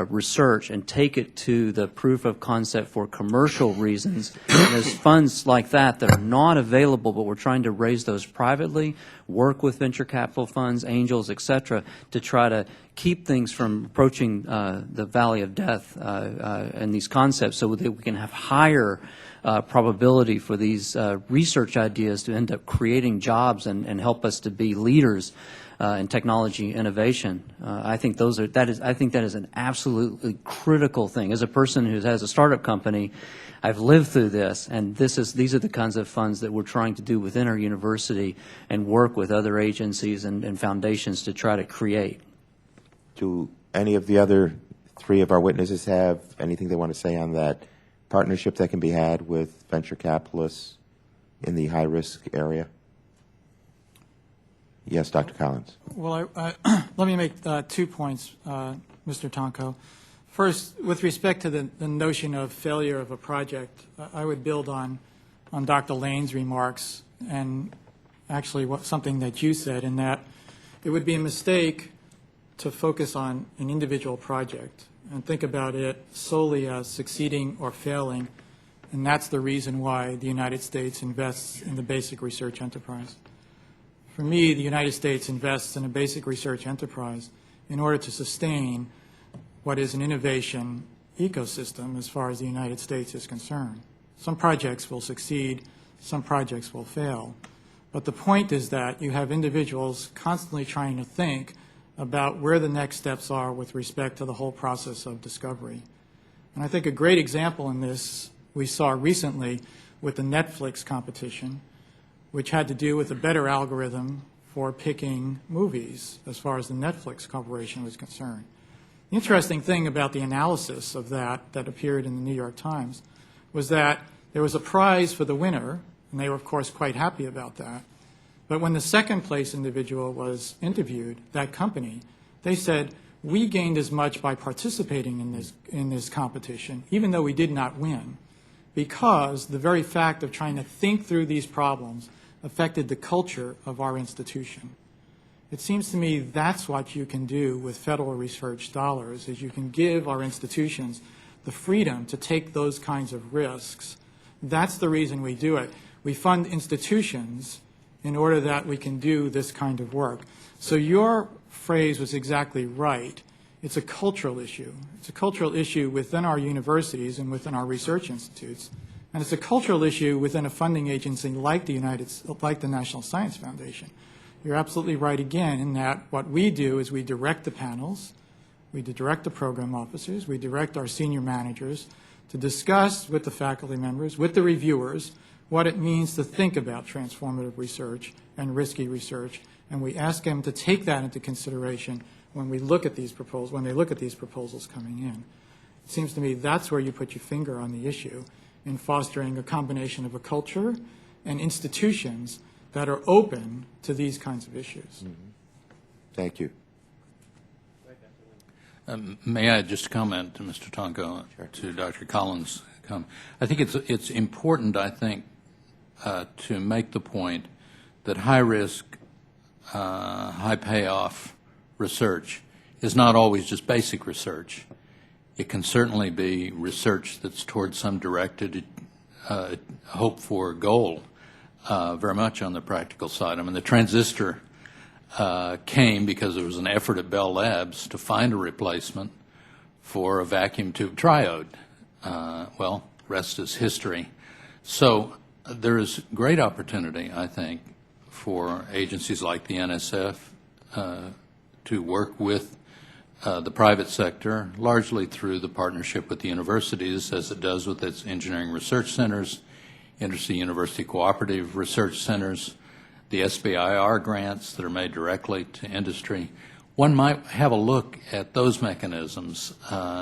research and take it to the proof of concept for commercial reasons. And there's funds like that that are not available, but we're trying to raise those privately, work with venture capital funds, angels, et cetera, to try to keep things from approaching the valley of death and these concepts so that we can have higher probability for these research ideas to end up creating jobs and help us to be leaders in technology innovation. I think that is an absolutely critical thing. As a person who has a startup company, I've lived through this, and these are the kinds of funds that we're trying to do within our university and work with other agencies and foundations to try to create. Do any of the other 3 of our witnesses have anything they want to say on that partnership that can be had with venture capitalists in the high-risk area? Yes, Dr. Collins. Well, let me make 2 points, Mr. Tonko. First, with respect to the notion of failure of a project, I would build on Dr. Lane's remarks and actually something that you said, in that it would be a mistake to focus on an individual project and think about it solely as succeeding or failing, and that's the reason why the United States invests in the basic research enterprise. For me, the United States invests in a basic research enterprise in order to sustain what is an innovation ecosystem as far as the United States is concerned. Some projects will succeed, some projects will fail. But the point is that you have individuals constantly trying to think about where the next steps are with respect to the whole process of discovery. And I think a great example in this we saw recently with the Netflix competition, which had to do with a better algorithm for picking movies as far as the Netflix corporation was concerned. The interesting thing about the analysis of that appeared in the New York Times was that there was a prize for the winner, and they were, of course, quite happy about that. But when the second place individual was interviewed, that company, they said, we gained as much by participating in this competition, even though we did not win, because the very fact of trying to think through these problems affected the culture of our institution. It seems to me that's what you can do with federal research dollars, is you can give our institutions the freedom to take those kinds of risks. That's the reason we do it. We fund institutions in order that we can do this kind of work. So your phrase was exactly right. It's a cultural issue. It's a cultural issue within our universities and within our research institutes. And it's a cultural issue within a funding agency like the National Science Foundation. You're absolutely right again in that what we do is we direct the panels, we direct the program officers, we direct our senior managers to discuss with the faculty members, with the reviewers, what it means to think about transformative research and risky research, and we ask them to take that into consideration when we look at these proposals, when they look at these proposals coming in. It seems to me that's where you put your finger on the issue in fostering a combination of a culture and institutions that are open to these kinds of issues. Thank you. May I just comment to Mr. Tonko, to Dr. Collins' comment? I think it's important, I think, to make the point that high-risk, high-payoff research is not always just basic research. It can certainly be research that's towards some directed, hoped-for goal, very much on the practical side. I mean, the transistor came because there was an effort at Bell Labs to find a replacement for a vacuum tube triode. Well, rest is history. So there is great opportunity, I think, for agencies like the NSF to work with the private sector, largely through the partnership with the universities, as it does with its engineering research centers, inter-university cooperative research centers, the SBIR grants that are made directly to industry. One might have a look at those mechanisms,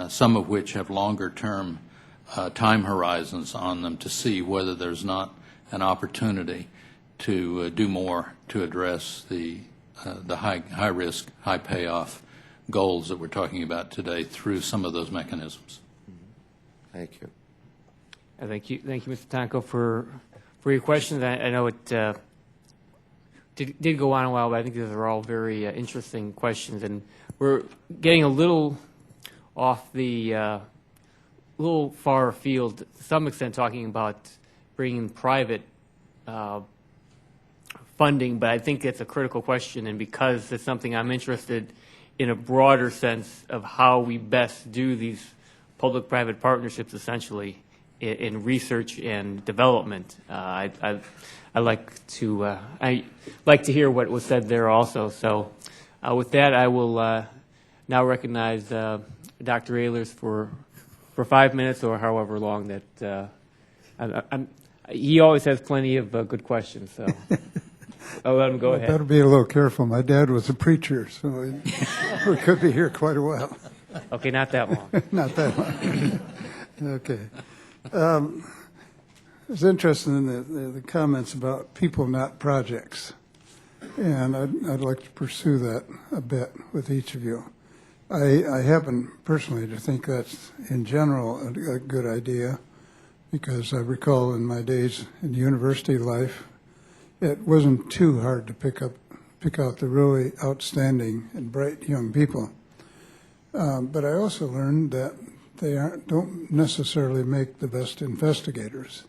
some of which have longer-term time horizons on them, to see whether there's not an opportunity to do more to address the high-risk, high-payoff goals that we're talking about today through some of those mechanisms. Thank you. Thank you, Mr. Tonko, for your questions. I know it did go on a while, but I think these are all very interesting questions, and we're getting a little off the little far afield to some extent, talking about bringing private funding, but I think it's a critical question, and because it's something I'm interested in a broader sense of how we best do these public-private partnerships, essentially, in research and development. I like to hear what was said there also. So, with that, I will now recognize Dr. Ehlers for 5 minutes or however long that. He always has plenty of good questions, so I'll let him go ahead. Better be a little careful. My dad was a preacher, so we could be here quite a while. Okay, not that long. Not that long. Okay. It's interesting in the comments about people, not projects, and I'd like to pursue that a bit with each of you. I happen personally to think that's in general a good idea, because I recall in my days in university life, it wasn't too hard to pick out the really outstanding and bright young people. But I also learned that they don't necessarily make the best investigators.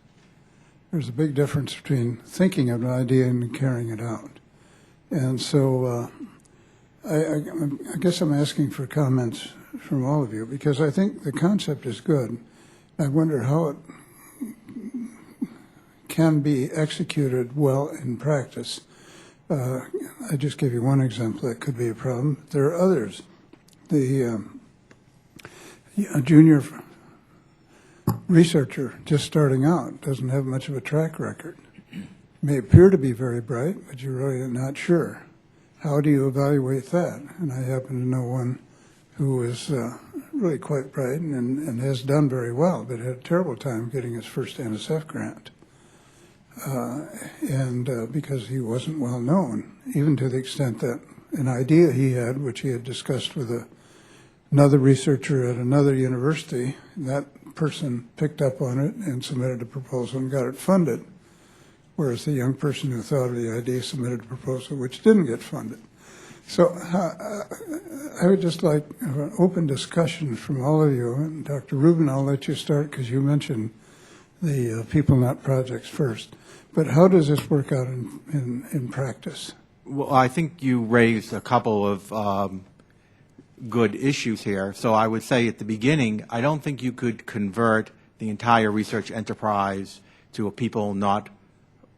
There's a big difference between thinking of an idea and carrying it out. And so I guess I'm asking for comments from all of you, because I think the concept is good. I wonder how it can be executed well in practice. I just gave you one example that could be a problem. There are others. A junior researcher just starting out doesn't have much of a track record. May appear to be very bright, but you're really not sure. How do you evaluate that? And I happen to know one who is really quite bright and has done very well, but had a terrible time getting his first NSF grant. Because he wasn't well known, even to the extent that an idea he had, which he had discussed with another researcher at another university, that person picked up on it and submitted a proposal and got it funded, whereas the young person who thought of the idea submitted a proposal which didn't get funded. So I would just like an open discussion from all of you. And Dr. Rubin, I'll let you start because you mentioned the people, not projects first. But how does this work out in practice? Well, I think you raised a couple of good issues here. So I would say at the beginning, I don't think you could convert the entire research enterprise to a people, not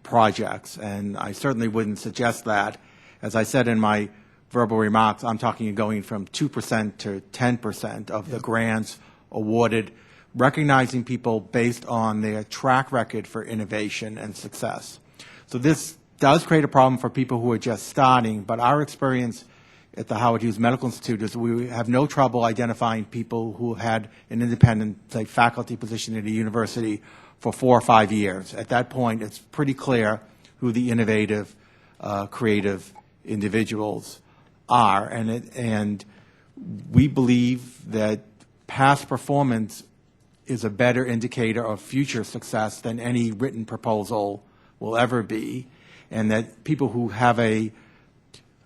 projects. And I certainly wouldn't suggest that. As I said in my verbal remarks, I'm talking going from 2% to 10% of the grants awarded recognizing people based on their track record for innovation and success. So this does create a problem for people who are just starting, but our experience at the Howard Hughes Medical Institute is we have no trouble identifying people who had an independent, say, faculty position at a university for 4 or 5 years. At that point, it's pretty clear who the innovative, creative individuals are, and we believe that past performance is a better indicator of future success than any written proposal will ever be, and that people who have a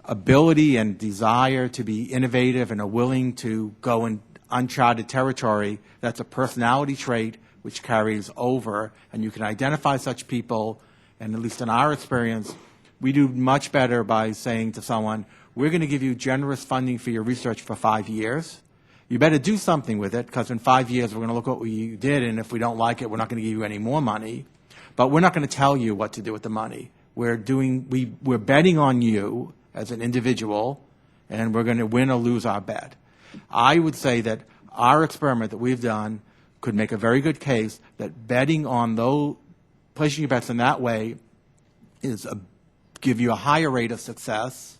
ability and desire to be innovative and are willing to go in uncharted territory, that's a personality trait which carries over, and you can identify such people, and at least in our experience, we do much better by saying to someone, we're going to give you generous funding for your research for 5 years. You better do something with it, because in 5 years we're going to look at what you did, and if we don't like it, we're not going to give you any more money. But we're not going to tell you what to do with the money. We're betting on you as an individual, and we're going to win or lose our bet. I would say that our experiment that we've done could make a very good case that betting on those, placing your bets in that way is give you a higher rate of success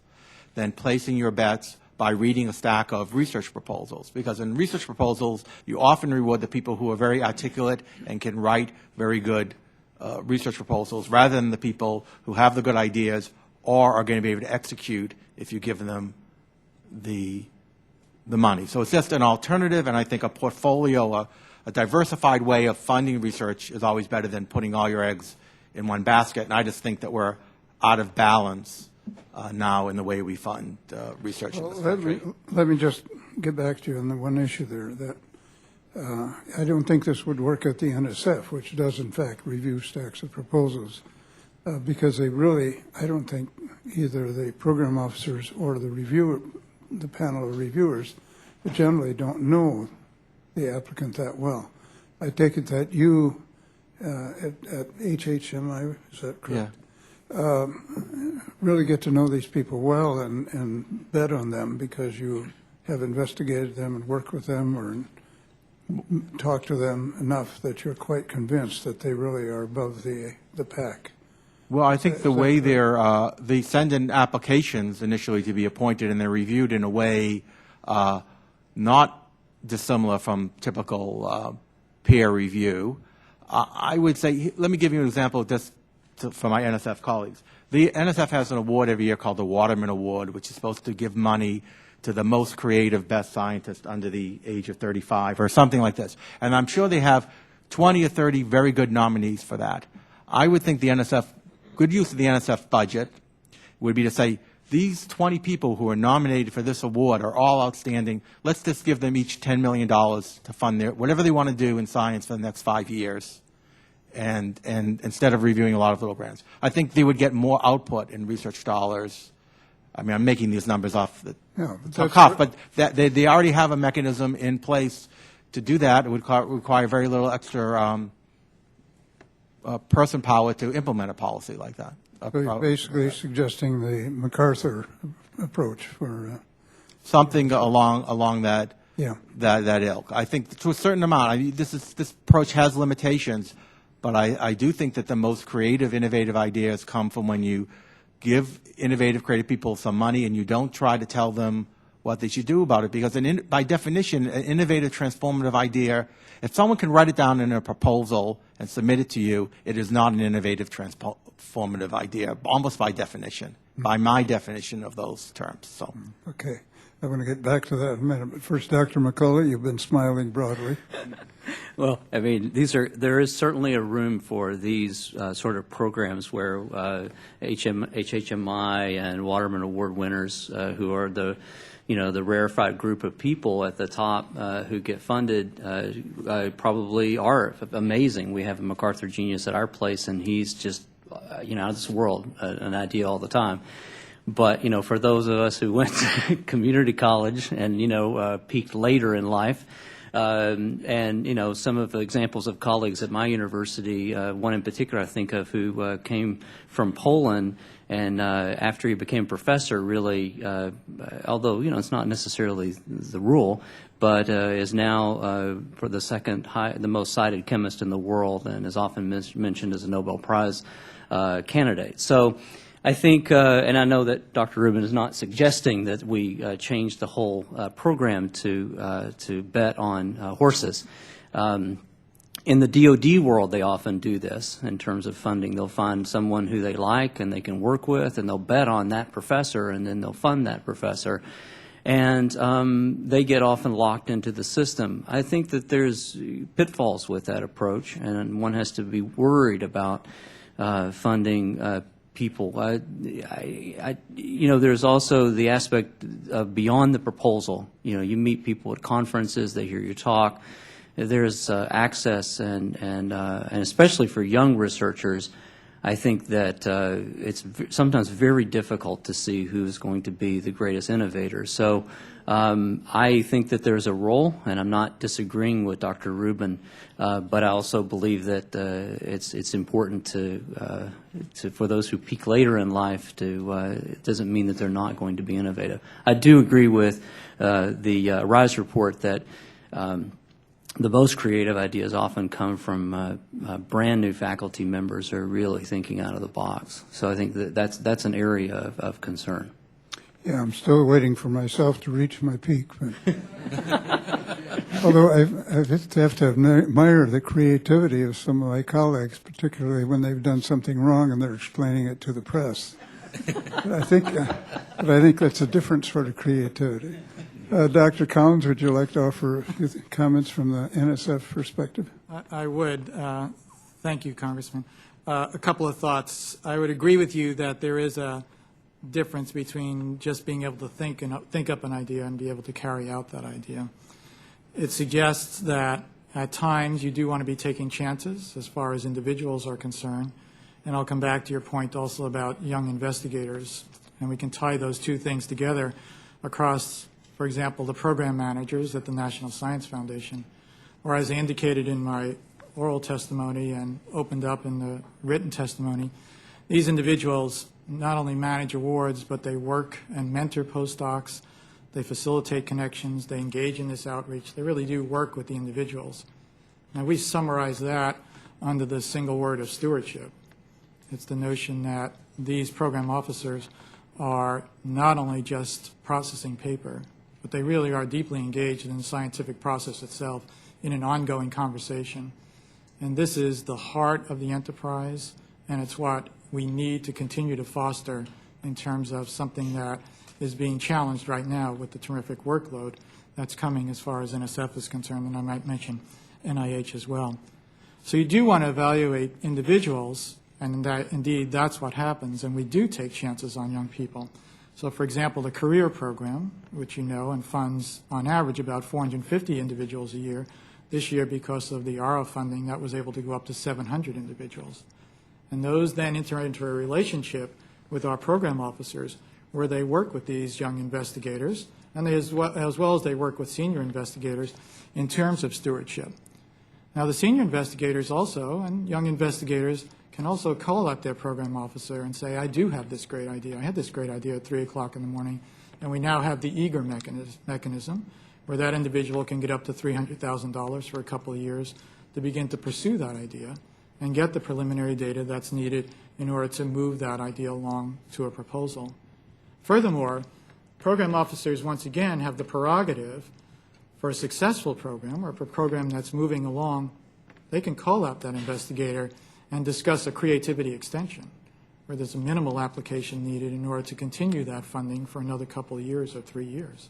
than placing your bets by reading a stack of research proposals. Because in research proposals, you often reward the people who are very articulate and can write very good research proposals rather than the people who have the good ideas or are going to be able to execute if you give them the money. So it's just an alternative, and I think a portfolio, a diversified way of funding research is always better than putting all your eggs in one basket. And I just think that we're out of balance now in the way we fund research in this country. Let me just get back to you on the one issue there. That I don't think this would work at the NSF, which does in fact review stacks of proposals. Because they really, I don't think either the program officers or the panel of reviewers generally don't know the applicant that well. I take it that you at HHMI, is that correct? Yeah. Really get to know these people well and bet on them because you have investigated them and worked with them or talked to them enough that you're quite convinced that they really are above the pack. Well, I think the way they send in applications initially to be appointed, and they're reviewed in a way not dissimilar from typical peer review. I would say, let me give you an example just for my NSF colleagues. The NSF has an award every year called the Waterman Award, which is supposed to give money to the most creative, best scientist under the age of 35 or something like this. And I'm sure they have 20 or 30 very good nominees for that. I would think the NSF, good use of the NSF budget would be to say, these 20 people who are nominated for this award are all outstanding. Let's just give them each $10 million to fund whatever they want to do in science for the next 5 years, and instead of reviewing a lot of little grants. I think they would get more output in research dollars. I mean, I'm making these numbers off the cuff, but they already have a mechanism in place to do that. It would require very little extra person power to implement a policy like that. So you're basically suggesting the MacArthur approach for something along that ilk. I think to a certain amount. I mean, this approach has limitations, but I do think that the most creative, innovative ideas come from when you give innovative, creative people some money and you don't try to tell them what they should do about it. Because by definition, an innovative, transformative idea, if someone can write it down in a proposal and submit it to you, it is not an innovative, transformative idea, almost by definition, by my definition of those terms. So, okay. I want to get back to that in a minute. But first, Dr. McCullough, you've been smiling broadly. Well, I mean, there is certainly a room for these sort of programs where HHMI and Waterman Award winners, who are the rarefied group of people at the top who get funded, probably are amazing. We have a MacArthur genius at our place, and he's just out of this world, an idea all the time. But, for those of us who went to community college and, peaked later in life, and, some of the examples of colleagues at my university, one in particular I think of who came from Poland, and after he became professor, really, although, it's not necessarily the rule, but is now for the most cited chemist in the world, and is often mentioned as a Nobel Prize candidate. So I think, and I know that Dr. Rubin is not suggesting that we change the whole program to bet on horses. In the DoD world, they often do this in terms of funding. They'll find someone who they like and they can work with, and they'll bet on that professor, and then they'll fund that professor. And they get often locked into the system. I think that there's pitfalls with that approach, and one has to be worried about funding people. There's also the aspect of beyond the proposal. You meet people at conferences, they hear you talk. There's access, and especially for young researchers, I think that it's sometimes very difficult to see who's going to be the greatest innovator. So I think that there's a role, and I'm not disagreeing with Dr. Rubin, but I also believe that it's important for those who peak later in life it doesn't mean that they're not going to be innovative. I do agree with the RISE report that the most creative ideas often come from brand new faculty members who are really thinking out of the box. So I think that's an area of concern. Yeah, I'm still waiting for myself to reach my peak. But although I have to admire the creativity of some of my colleagues, particularly when they've done something wrong and they're explaining it to the press. But I think that's a different sort of creativity. Dr. Collins, would you like to offer a few comments from the NSF perspective? I would. Thank you, Congressman. A couple of thoughts. I would agree with you that there is a difference between just being able to think up an idea and be able to carry out that idea. It suggests that at times you do want to be taking chances as far as individuals are concerned. And I'll come back to your point also about young investigators. And we can tie those two things together across, for example, the program managers at the National Science Foundation, or as I indicated in my oral testimony and opened up in the written testimony, these individuals not only manage awards, but they work and mentor postdocs, they facilitate connections, they engage in this outreach, they really do work with the individuals. Now we summarize that under the single word of stewardship. It's the notion that these program officers are not only just processing paper, but they really are deeply engaged in the scientific process itself in an ongoing conversation. And this is the heart of the enterprise, and it's what we need to continue to foster in terms of something that is being challenged right now with the terrific workload that's coming as far as NSF is concerned, and I might mention NIH as well. So you do want to evaluate individuals, and indeed that's what happens, and we do take chances on young people. So, for example, the career program, which you know, and funds on average about 450 individuals a year, this year because of the ARA funding, that was able to go up to 700 individuals. And those then enter into a relationship with our program officers where they work with these young investigators, and as well as they work with senior investigators in terms of stewardship. Now, the senior investigators also, and young investigators, can also call up their program officer and say, I do have this great idea. I had this great idea at 3 o'clock in the morning, and we now have the eager mechanism where that individual can get up to $300,000 for a couple of years to begin to pursue that idea and get the preliminary data that's needed in order to move that idea along to a proposal. Furthermore, program officers, once again, have the prerogative for a successful program or a program that's moving along. They can call up that investigator and discuss a creativity extension where there's a minimal application needed in order to continue that funding for another couple of years or 3 years.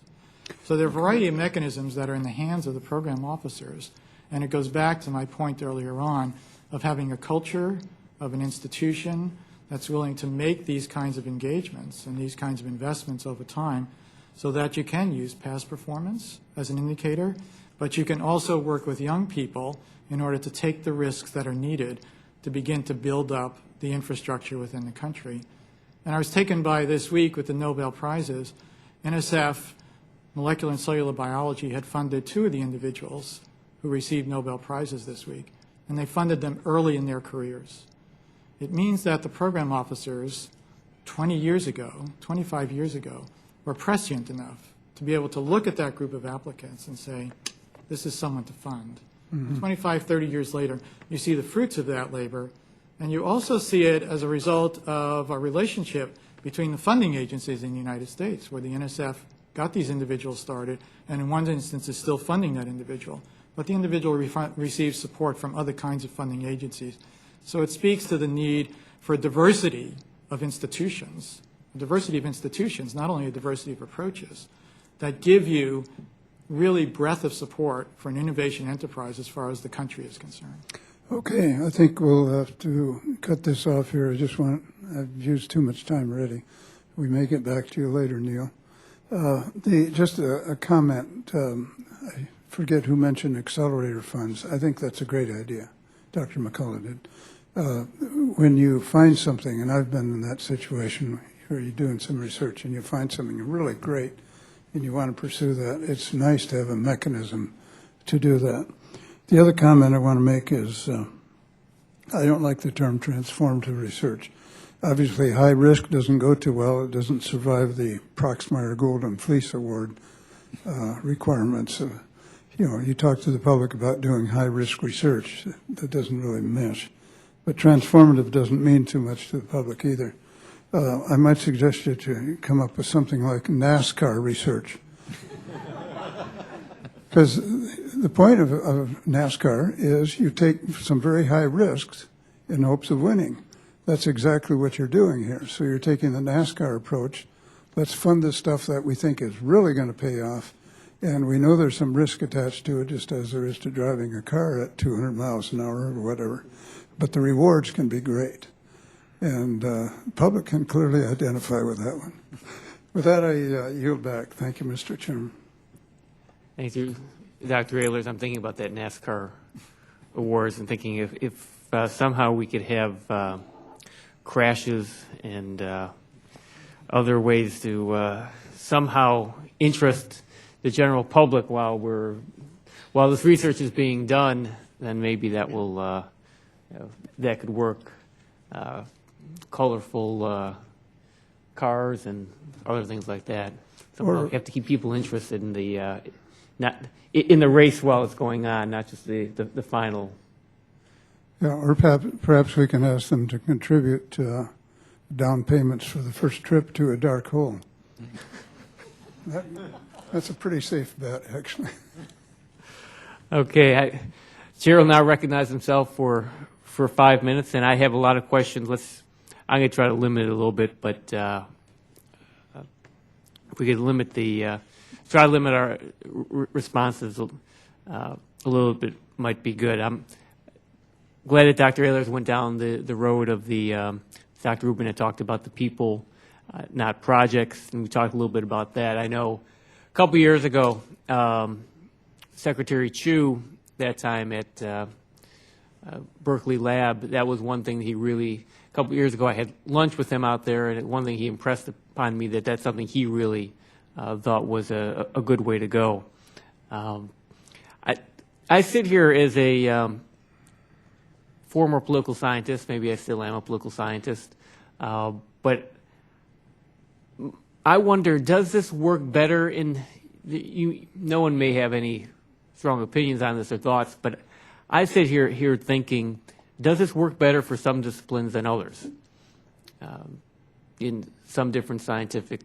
So there are a variety of mechanisms that are in the hands of the program officers, and it goes back to my point earlier on of having a culture of an institution that's willing to make these kinds of engagements and these kinds of investments over time so that you can use past performance as an indicator, but you can also work with young people in order to take the risks that are needed to begin to build up the infrastructure within the country. And I was taken by this week with the Nobel Prizes. NSF, Molecular and Cellular Biology, had funded 2 of the individuals who received Nobel Prizes this week, and they funded them early in their careers. It means that the program officers 20 years ago, 25 years ago, were prescient enough to be able to look at that group of applicants and say, this is someone to fund. 25, 30 years later, you see the fruits of that labor, and you also see it as a result of a relationship between the funding agencies in the United States, where the NSF got these individuals started, and in one instance is still funding that individual. But the individual receives support from other kinds of funding agencies. So it speaks to the need for diversity of institutions, not only a diversity of approaches, that give you really breadth of support for an innovation enterprise as far as the country is concerned. Okay, I think we'll have to cut this off here. I've used too much time already. We may get back to you later, Neal. Just a comment. I forget who mentioned accelerator funds. I think that's a great idea. Dr. McCullough did. When you find something, and I've been in that situation where you're doing some research and you find something really great and you want to pursue that, it's nice to have a mechanism to do that. The other comment I want to make is I don't like the term transformative research. Obviously, high risk doesn't go too well. It doesn't survive the Proxmire Golden Fleece Award requirements. You talk to the public about doing high-risk research. That doesn't really mesh. But transformative doesn't mean too much to the public either. I might suggest you to come up with something like NASCAR research. Because the point of NASCAR is you take some very high risks in hopes of winning. That's exactly what you're doing here. So you're taking the NASCAR approach. Let's fund the stuff that we think is really going to pay off. And we know there's some risk attached to it, just as there is to driving a car at 200 miles an hour or whatever. But the rewards can be great. And the public can clearly identify with that one. With that, I yield back. Thank you, Mr. Chairman. Thank you, Dr. Ehlers. I'm thinking about that NASCAR awards and thinking if somehow we could have crashes and other ways to somehow interest the general public while this research is being done, then maybe that will that could work. Colorful cars and other things like that. So we have to keep people interested in the not in the race while it's going on, not just the final. Yeah, or perhaps we can ask them to contribute down payments for the first trip to a dark hole. That's a pretty safe bet, actually. Okay, Gerald now recognized himself for 5 minutes, and I have a lot of questions. I'm going to try to limit it a little bit, but if we could try to limit our responses a little bit, might be good. I'm glad that Dr. Ehlers went down the road of Dr. Rubin had talked about the people, not projects, and we talked a little bit about that. I know a couple years ago, Secretary Chu, that time at Berkeley Lab, that was one thing that he really, a couple years ago I had lunch with him out there, and one thing he impressed upon me that's something he really thought was a good way to go. I sit here as a former political scientist, maybe I still am a political scientist, but I wonder, does this work better no one may have any strong opinions on this or thoughts, but I sit here thinking, does this work better for some disciplines than others? In some different scientific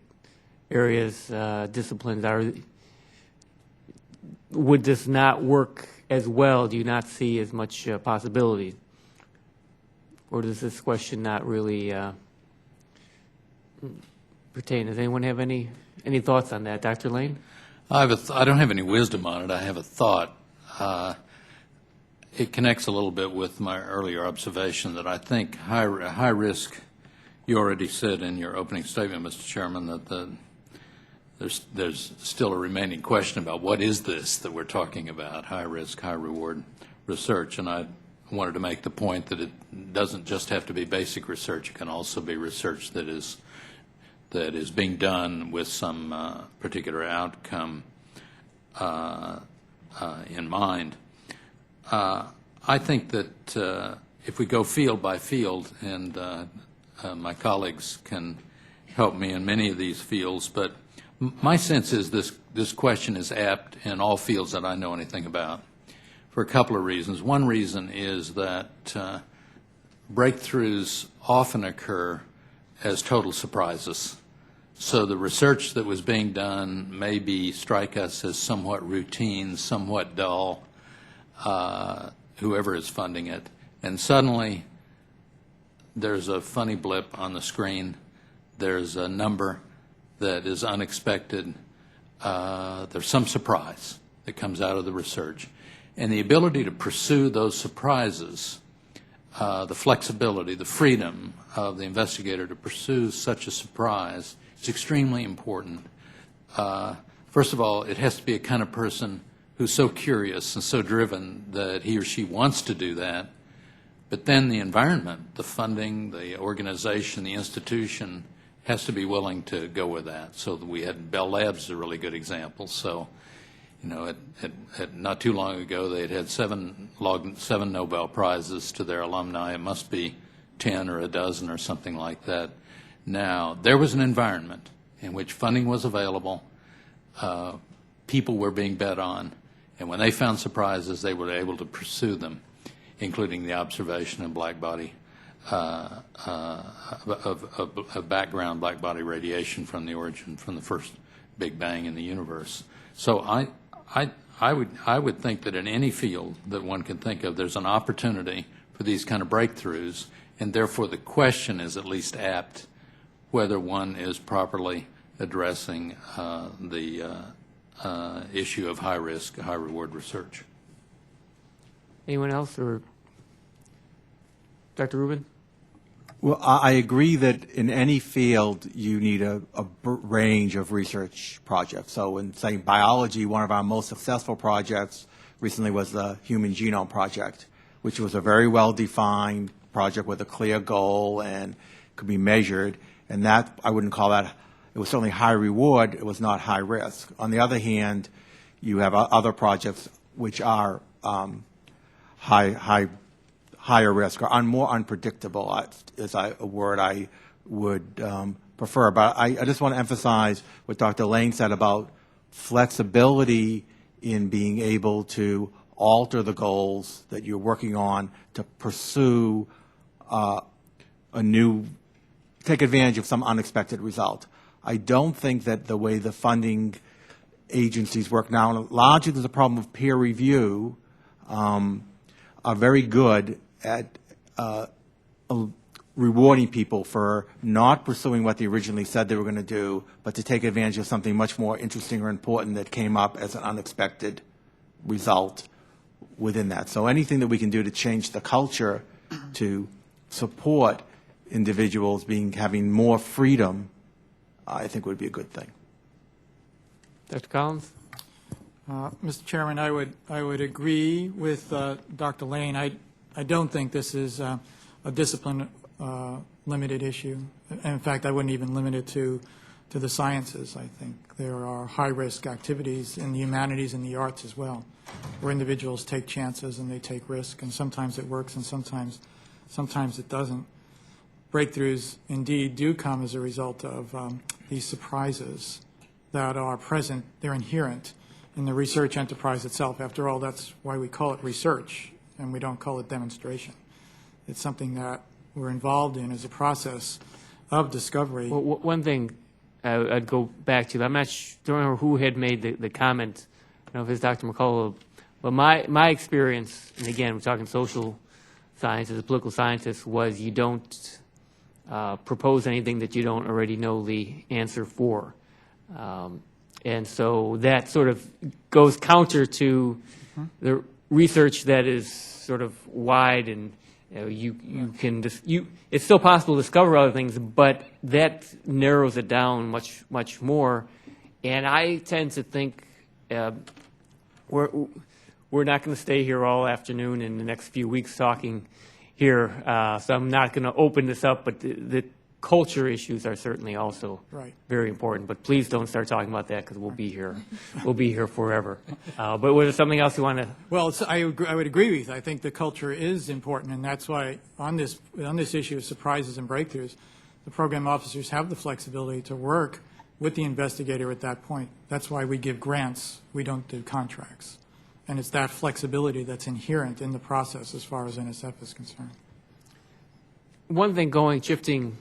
areas, disciplines, would this not work as well? Do you not see as much possibility? Or does this question not really pertain? Does anyone have any thoughts on that? Dr. Lane? I don't have any wisdom on it. I have a thought. It connects a little bit with my earlier observation that I think high risk, you already said in your opening statement, Mr. Chairman, that there's still a remaining question about what is this that we're talking about, high risk, high reward research. And I wanted to make the point that it doesn't just have to be basic research. It can also be research that is being done with some particular outcome in mind. I think that if we go field by field, and my colleagues can help me in many of these fields, but My sense is this question is apt in all fields that I know anything about for a couple of reasons. One reason is that breakthroughs often occur as total surprises. So the research that was being done maybe strike us as somewhat routine, somewhat dull, whoever is funding it, and suddenly there's a funny blip on the screen. There's a number that is unexpected. There's some surprise that comes out of the research. And the ability to pursue those surprises, the flexibility, the freedom of the investigator to pursue such a surprise is extremely important. First of all, it has to be a kind of person who's so curious and so driven that he or she wants to do that. But then the environment, the funding, the organization, the institution has to be willing to go with that. So we had Bell Labs is a really good example. So, you know, not too long ago they had seven Nobel Prizes to their alumni. It must be 10 or a dozen or something like that. Now, there was an environment in which funding was available, people were being bet on, and when they found surprises, they were able to pursue them, including the observation of black body, of background black body radiation from the origin, from the first Big Bang in the universe. So I would think that in any field that one can think of, there's an opportunity for these kind of breakthroughs, and therefore the question is at least apt whether one is properly addressing the issue of high risk, high reward research. Anyone else, or Dr. Rubin? Well, I agree that in any field you need a range of research projects. So in, say, biology, one of our most successful projects recently was the Human Genome Project, which was a very well-defined project with a clear goal and could be measured. And that, I wouldn't call that, it was certainly high reward, it was not high risk. On the other hand, you have other projects which are higher risk or more unpredictable is a word I would prefer. But I just want to emphasize what Dr. Lane said about flexibility in being able to alter the goals that you're working on to pursue take advantage of some unexpected result. I don't think that the way the funding agencies work now, and largely there's a problem of peer review, are very good at rewarding people for not pursuing what they originally said they were going to do, but to take advantage of something much more interesting or important that came up as an unexpected result within that. So anything that we can do to change the culture to support individuals having more freedom, I think would be a good thing. Dr. Collins? Mr. Chairman, I would agree with Dr. Lane. I don't think this is a discipline limited issue. In fact, I wouldn't even limit it to the sciences. I think there are high-risk activities in the humanities and the arts as well, where individuals take chances and they take risk, and sometimes it works and sometimes it doesn't. Breakthroughs indeed do come as a result of these surprises that are present. They're inherent in the research enterprise itself. After all, that's why we call it research, and we don't call it demonstration. It's something that we're involved in as a process of discovery. Well, one thing I'd go back to, don't remember who had made the comment, I don't know if it's Dr. McCullough, but my experience, and again, we're talking social sciences, political scientists, was you don't propose anything that you don't already know the answer for. And so that sort of goes counter to the research that is sort of wide, and it's still possible to discover other things, but that narrows it down much more. And I tend to think we're not going to stay here all afternoon in the next few weeks talking here, so I'm not going to open this up, but the culture issues are certainly also very important. But please don't start talking about that, because we'll be here forever. But was there something else you want to? Well, I would agree with you. I think the culture is important, and that's why on this issue of surprises and breakthroughs, the program officers have the flexibility to work with the investigator at that point. That's why we give grants. We don't do contracts. And it's that flexibility that's inherent in the process as far as NSF is concerned. One thing shifting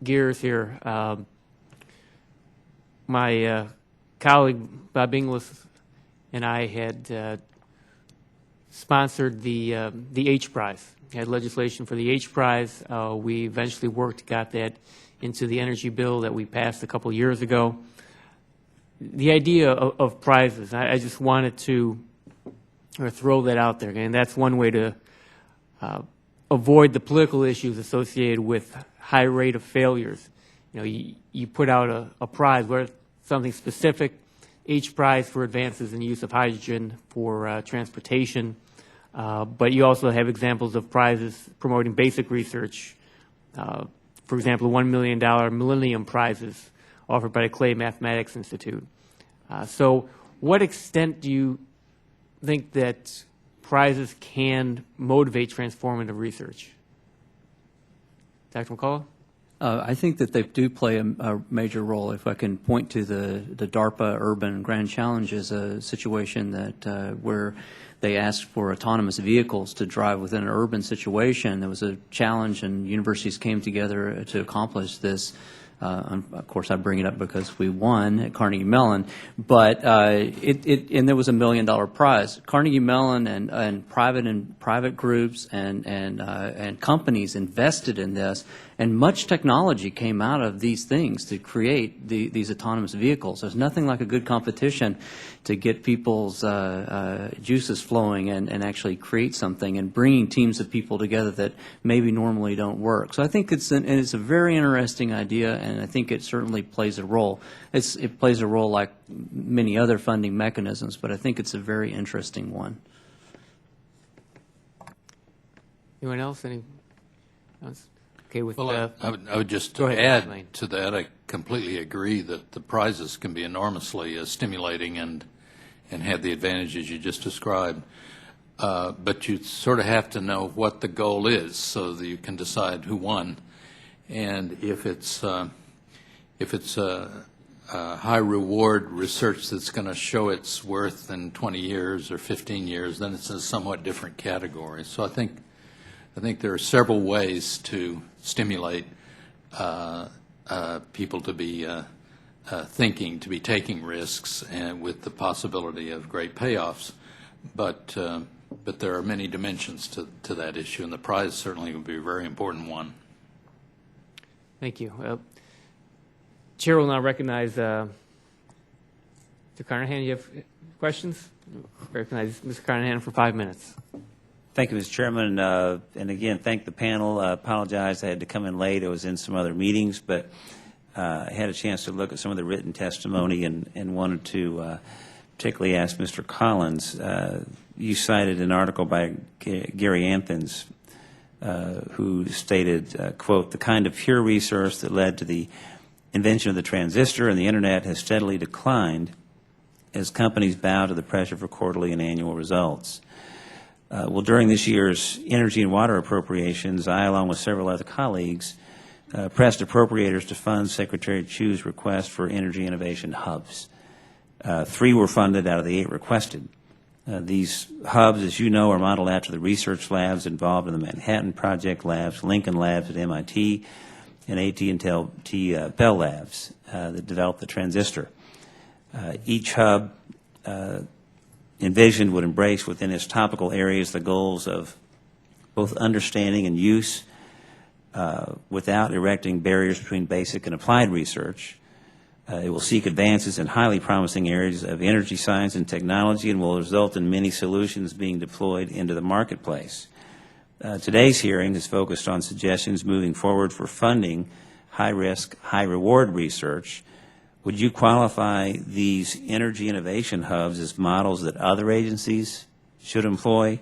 gears here, my colleague Bob Inglis and I had sponsored the H Prize. We had legislation for the H Prize. We eventually got that into the energy bill that we passed a couple years ago. The idea of prizes, I just wanted to throw that out there. And that's one way to avoid the political issues associated with high rate of failures. You put out a prize, where something specific, H Prize for advances in the use of hydrogen for transportation, but you also have examples of prizes promoting basic research. For example, $1 million Millennium Prizes offered by the Clay Mathematics Institute. So what extent do you think that prizes can motivate transformative research? Dr. McCullough? I think that they do play a major role. If I can point to the DARPA Urban Grand Challenge as a situation that where they asked for autonomous vehicles to drive within an urban situation. There was a challenge, and universities came together to accomplish this. Of course, I bring it up because we won at Carnegie Mellon, but and there was $1 million prize. Carnegie Mellon and private groups and companies invested in this, and much technology came out of these things to create these autonomous vehicles. There's nothing like a good competition to get people's juices flowing and actually create something, and bringing teams of people together that maybe normally don't work. So I think it's a very interesting idea, and I think it certainly plays a role. It plays a role like many other funding mechanisms, but I think it's a very interesting one. Anyone else? Okay, with Well, I would just go ahead, add Lane. to that, I completely agree that the prizes can be enormously stimulating and have the advantages you just described. But you sort of have to know what the goal is so that you can decide who won. And if it's high reward research that's going to show its worth in 20 years or 15 years, then it's a somewhat different category. So I think there are several ways to stimulate people to be thinking, to be taking risks, and with the possibility of great payoffs. But there are many dimensions to that issue, and the prize certainly would be a very important one. Thank you. Chair will now recognize Mr. Carnahan. You have questions? Recognize Mr. Carnahan for 5 minutes. Thank you, Mr. Chairman. And again, thank the panel. I apologize I had to come in late. I was in some other meetings, but I had a chance to look at some of the written testimony and wanted to particularly ask Mr. Collins. You cited an article by Gary Anthons who stated, quote, "The kind of pure research that led to the invention of the transistor and the Internet has steadily declined as companies bow to the pressure for quarterly and annual results." Well, during this year's energy and water appropriations, I, along with several other colleagues, pressed appropriators to fund Secretary Chu's request for energy innovation hubs. 3 were funded out of the 8 requested. These hubs, as you know, are modeled after the research labs involved in the Manhattan Project labs, Lincoln Labs at MIT, and AT&T Bell Labs that developed the transistor. Each hub envisioned would embrace within its topical areas the goals of both understanding and use without erecting barriers between basic and applied research. It will seek advances in highly promising areas of energy science and technology and will result in many solutions being deployed into the marketplace. Today's hearing is focused on suggestions moving forward for funding high-risk, high-reward research. Would you qualify these energy innovation hubs as models that other agencies should employ?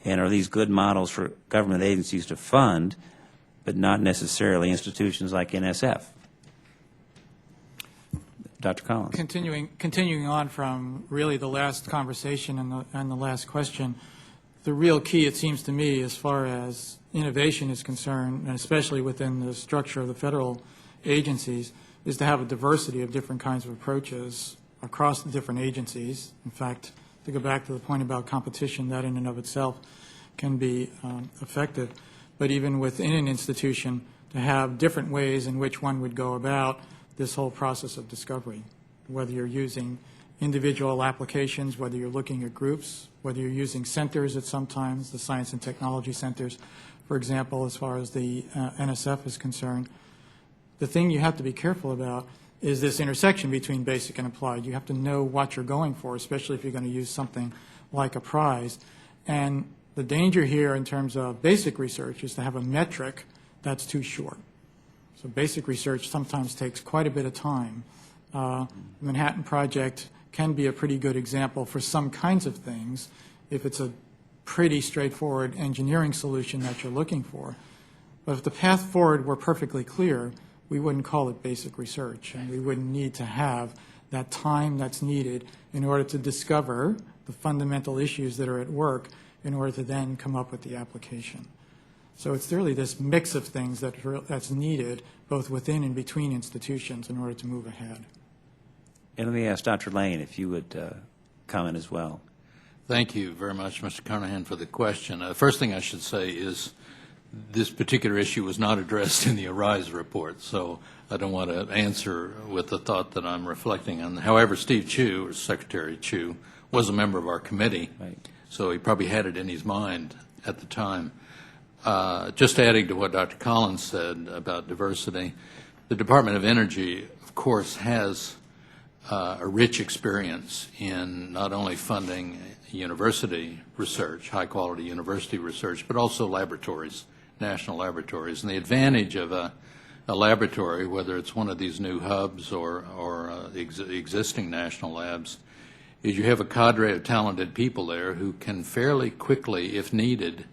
And are these good models for government agencies to fund, but not necessarily institutions like NSF? Dr. Collins. Continuing on from really the last conversation and the last question, the real key, it seems to me, as far as innovation is concerned, and especially within the structure of the federal agencies, is to have a diversity of different kinds of approaches across the different agencies. In fact, to go back to the point about competition, that in and of itself can be effective. But even within an institution, to have different ways in which one would go about this whole process of discovery, whether you're using individual applications, whether you're looking at groups, whether you're using centers at sometimes, the science and technology centers, for example, as far as the NSF is concerned. The thing you have to be careful about is this intersection between basic and applied. You have to know what you're going for, especially if you're going to use something like a prize. And the danger here in terms of basic research is to have a metric that's too short. So basic research sometimes takes quite a bit of time. The Manhattan Project can be a pretty good example for some kinds of things if it's a pretty straightforward engineering solution that you're looking for. But if the path forward were perfectly clear, we wouldn't call it basic research, and we wouldn't need to have that time that's needed in order to discover the fundamental issues that are at work in order to then come up with the application. So it's really this mix of things that's needed both within and between institutions in order to move ahead. And let me ask Dr. Lane if you would comment as well. Thank you very much, Mr. Carnahan, for the question. The first thing I should say is this particular issue was not addressed in the ARISE report, so I don't want to answer with the thought that I'm reflecting on. However, Steve Chu, or Secretary Chu, was a member of our committee, Right. so he probably had it in his mind at the time. Just adding to what Dr. Collins said about diversity, the Department of Energy, of course, has a rich experience in not only funding university research, high-quality university research, but also laboratories, national laboratories. And the advantage of a laboratory, whether it's one of these new hubs or existing national labs, is you have a cadre of talented people there who can fairly quickly, if needed,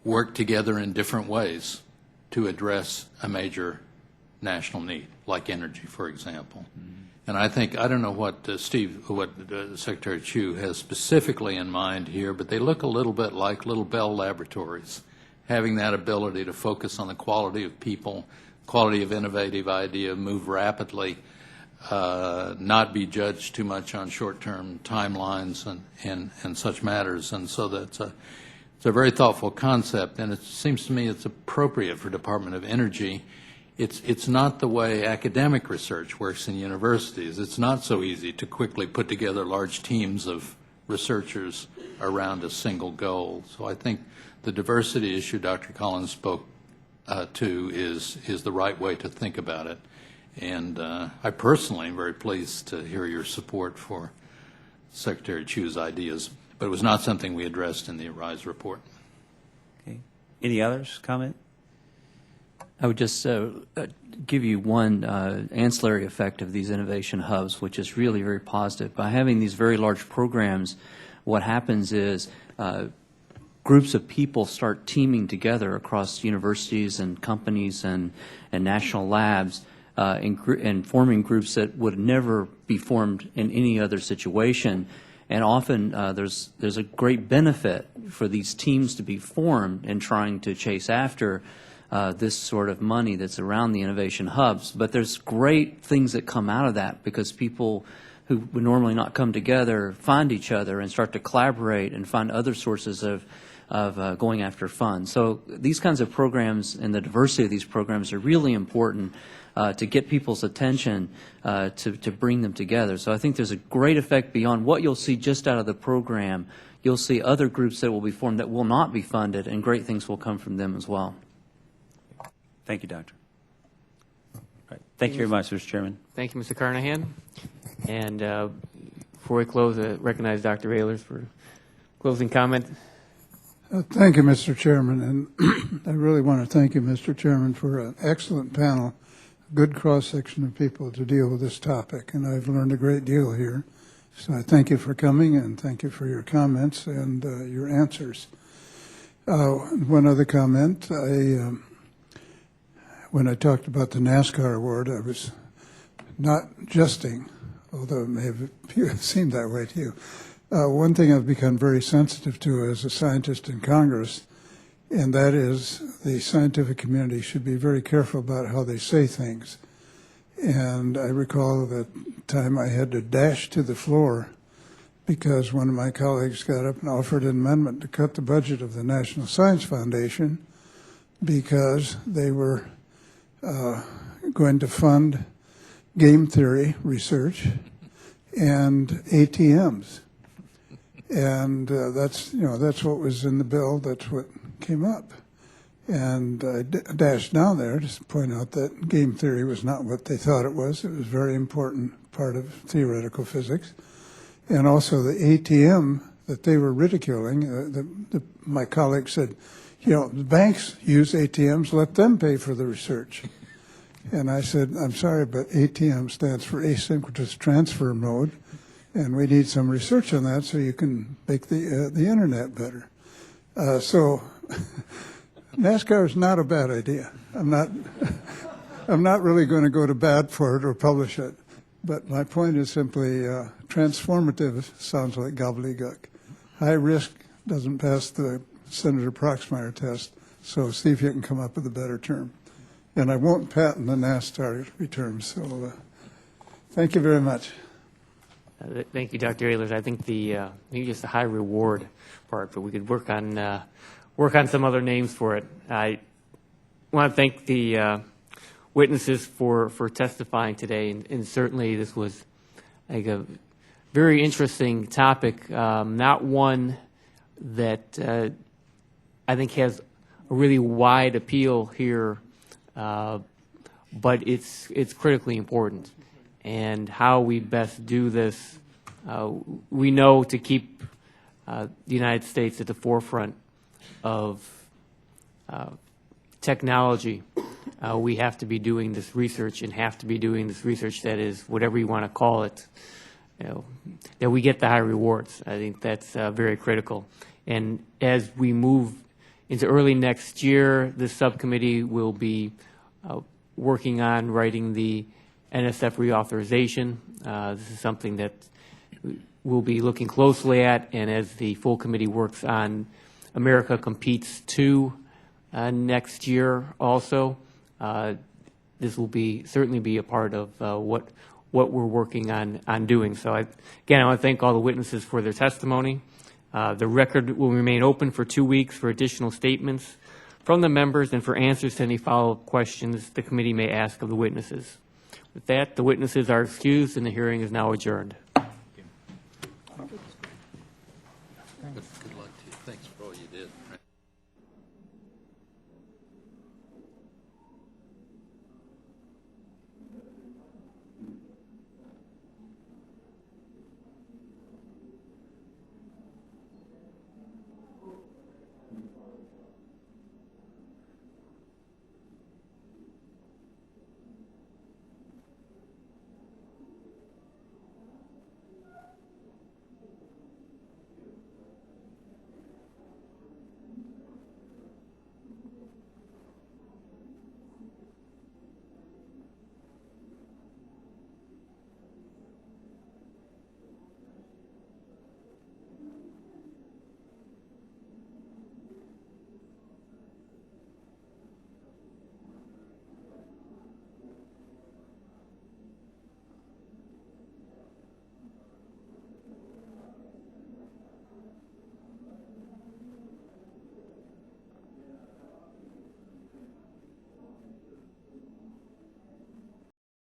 work together in different ways to address a major national need, like energy, for example. Mm-hmm. And I think, I don't know what Secretary Chu has specifically in mind here, but they look a little bit like little Bell laboratories, having that ability to focus on the quality of people, quality of innovative idea, move rapidly, not be judged too much on short-term timelines and such matters. And so it's a very thoughtful concept, and it seems to me it's appropriate for Department of Energy. It's not the way academic research works in universities. It's not so easy to quickly put together large teams of researchers around a single goal. So I think the diversity issue Dr. Collins spoke to is the right way to think about it. And I personally am very pleased to hear your support for Secretary Chu's ideas, but it was not something we addressed in the ARISE report. Okay. Any others comment? I would just give you one ancillary effect of these innovation hubs, which is really very positive. By having these very large programs, what happens is groups of people start teaming together across universities and companies and national labs and forming groups that would never be formed in any other situation. And often there's a great benefit for these teams to be formed in trying to chase after this sort of money that's around the innovation hubs. But there's great things that come out of that because people who would normally not come together find each other and start to collaborate and find other sources of going after funds. So these kinds of programs and the diversity of these programs are really important to get people's attention to bring them together. So I think there's a great effect beyond what you'll see just out of the program. You'll see other groups that will be formed that will not be funded, and great things will come from them as well. Thank you, Doctor. All right. Thank you very much, Mr. Chairman. Thank you, Mr. Carnahan. And before we close, recognize Dr. Ehlers for closing comment. Thank you, Mr. Chairman, and I really want to thank you, Mr. Chairman, for an excellent panel, a good cross-section of people to deal with this topic, and I've learned a great deal here. So I thank you for coming, and thank you for your comments and your answers. One other comment, when I talked about the NASCAR award, I was not jesting, although it may have seemed that way to you. One thing I've become very sensitive to as a scientist in Congress, and that is the scientific community should be very careful about how they say things. And I recall that time I had to dash to the floor because one of my colleagues got up and offered an amendment to cut the budget of the National Science Foundation because they were going to fund game theory research and ATMs. And that's what was in the bill. That's what came up. And I dashed down there to point out that game theory was not what they thought it was. It was a very important part of theoretical physics. And also the ATM that they were ridiculing, my colleague said, the banks use ATMs, let them pay for the research. And I said, I'm sorry, but ATM stands for asynchronous transfer mode, and we need some research on that so you can make the internet better. So NASCAR is not a bad idea. I'm not really going to go to bat for it or publish it. But my point is simply transformative sounds like gobbledygook. High risk doesn't pass the Senator Proxmire test, so see if you can come up with a better term. And I won't patent the NASCAR term, so thank you very much. Thank you, Dr. Ehlers. I think maybe just the high reward part, but we could work on some other names for it. I want to thank the witnesses for testifying today, and certainly this was like a very interesting topic, not one that I think has a really wide appeal here, but it's critically important. And how we best do this, we know to keep the United States at the forefront of technology, we have to be doing this research and have to be doing this research that is, whatever you want to call it, that we get the high rewards. I think that's very critical. And as we move into early next year, this subcommittee will be working on writing the NSF reauthorization. This is something that we'll be looking closely at, and as the full committee works on America Competes 2 next year also, this will certainly be a part of what we're working on doing. So again, I want to thank all the witnesses for their testimony. The record will remain open for 2 weeks for additional statements from the members and for answers to any follow-up questions the committee may ask of the witnesses. With that, the witnesses are excused and the hearing is now adjourned.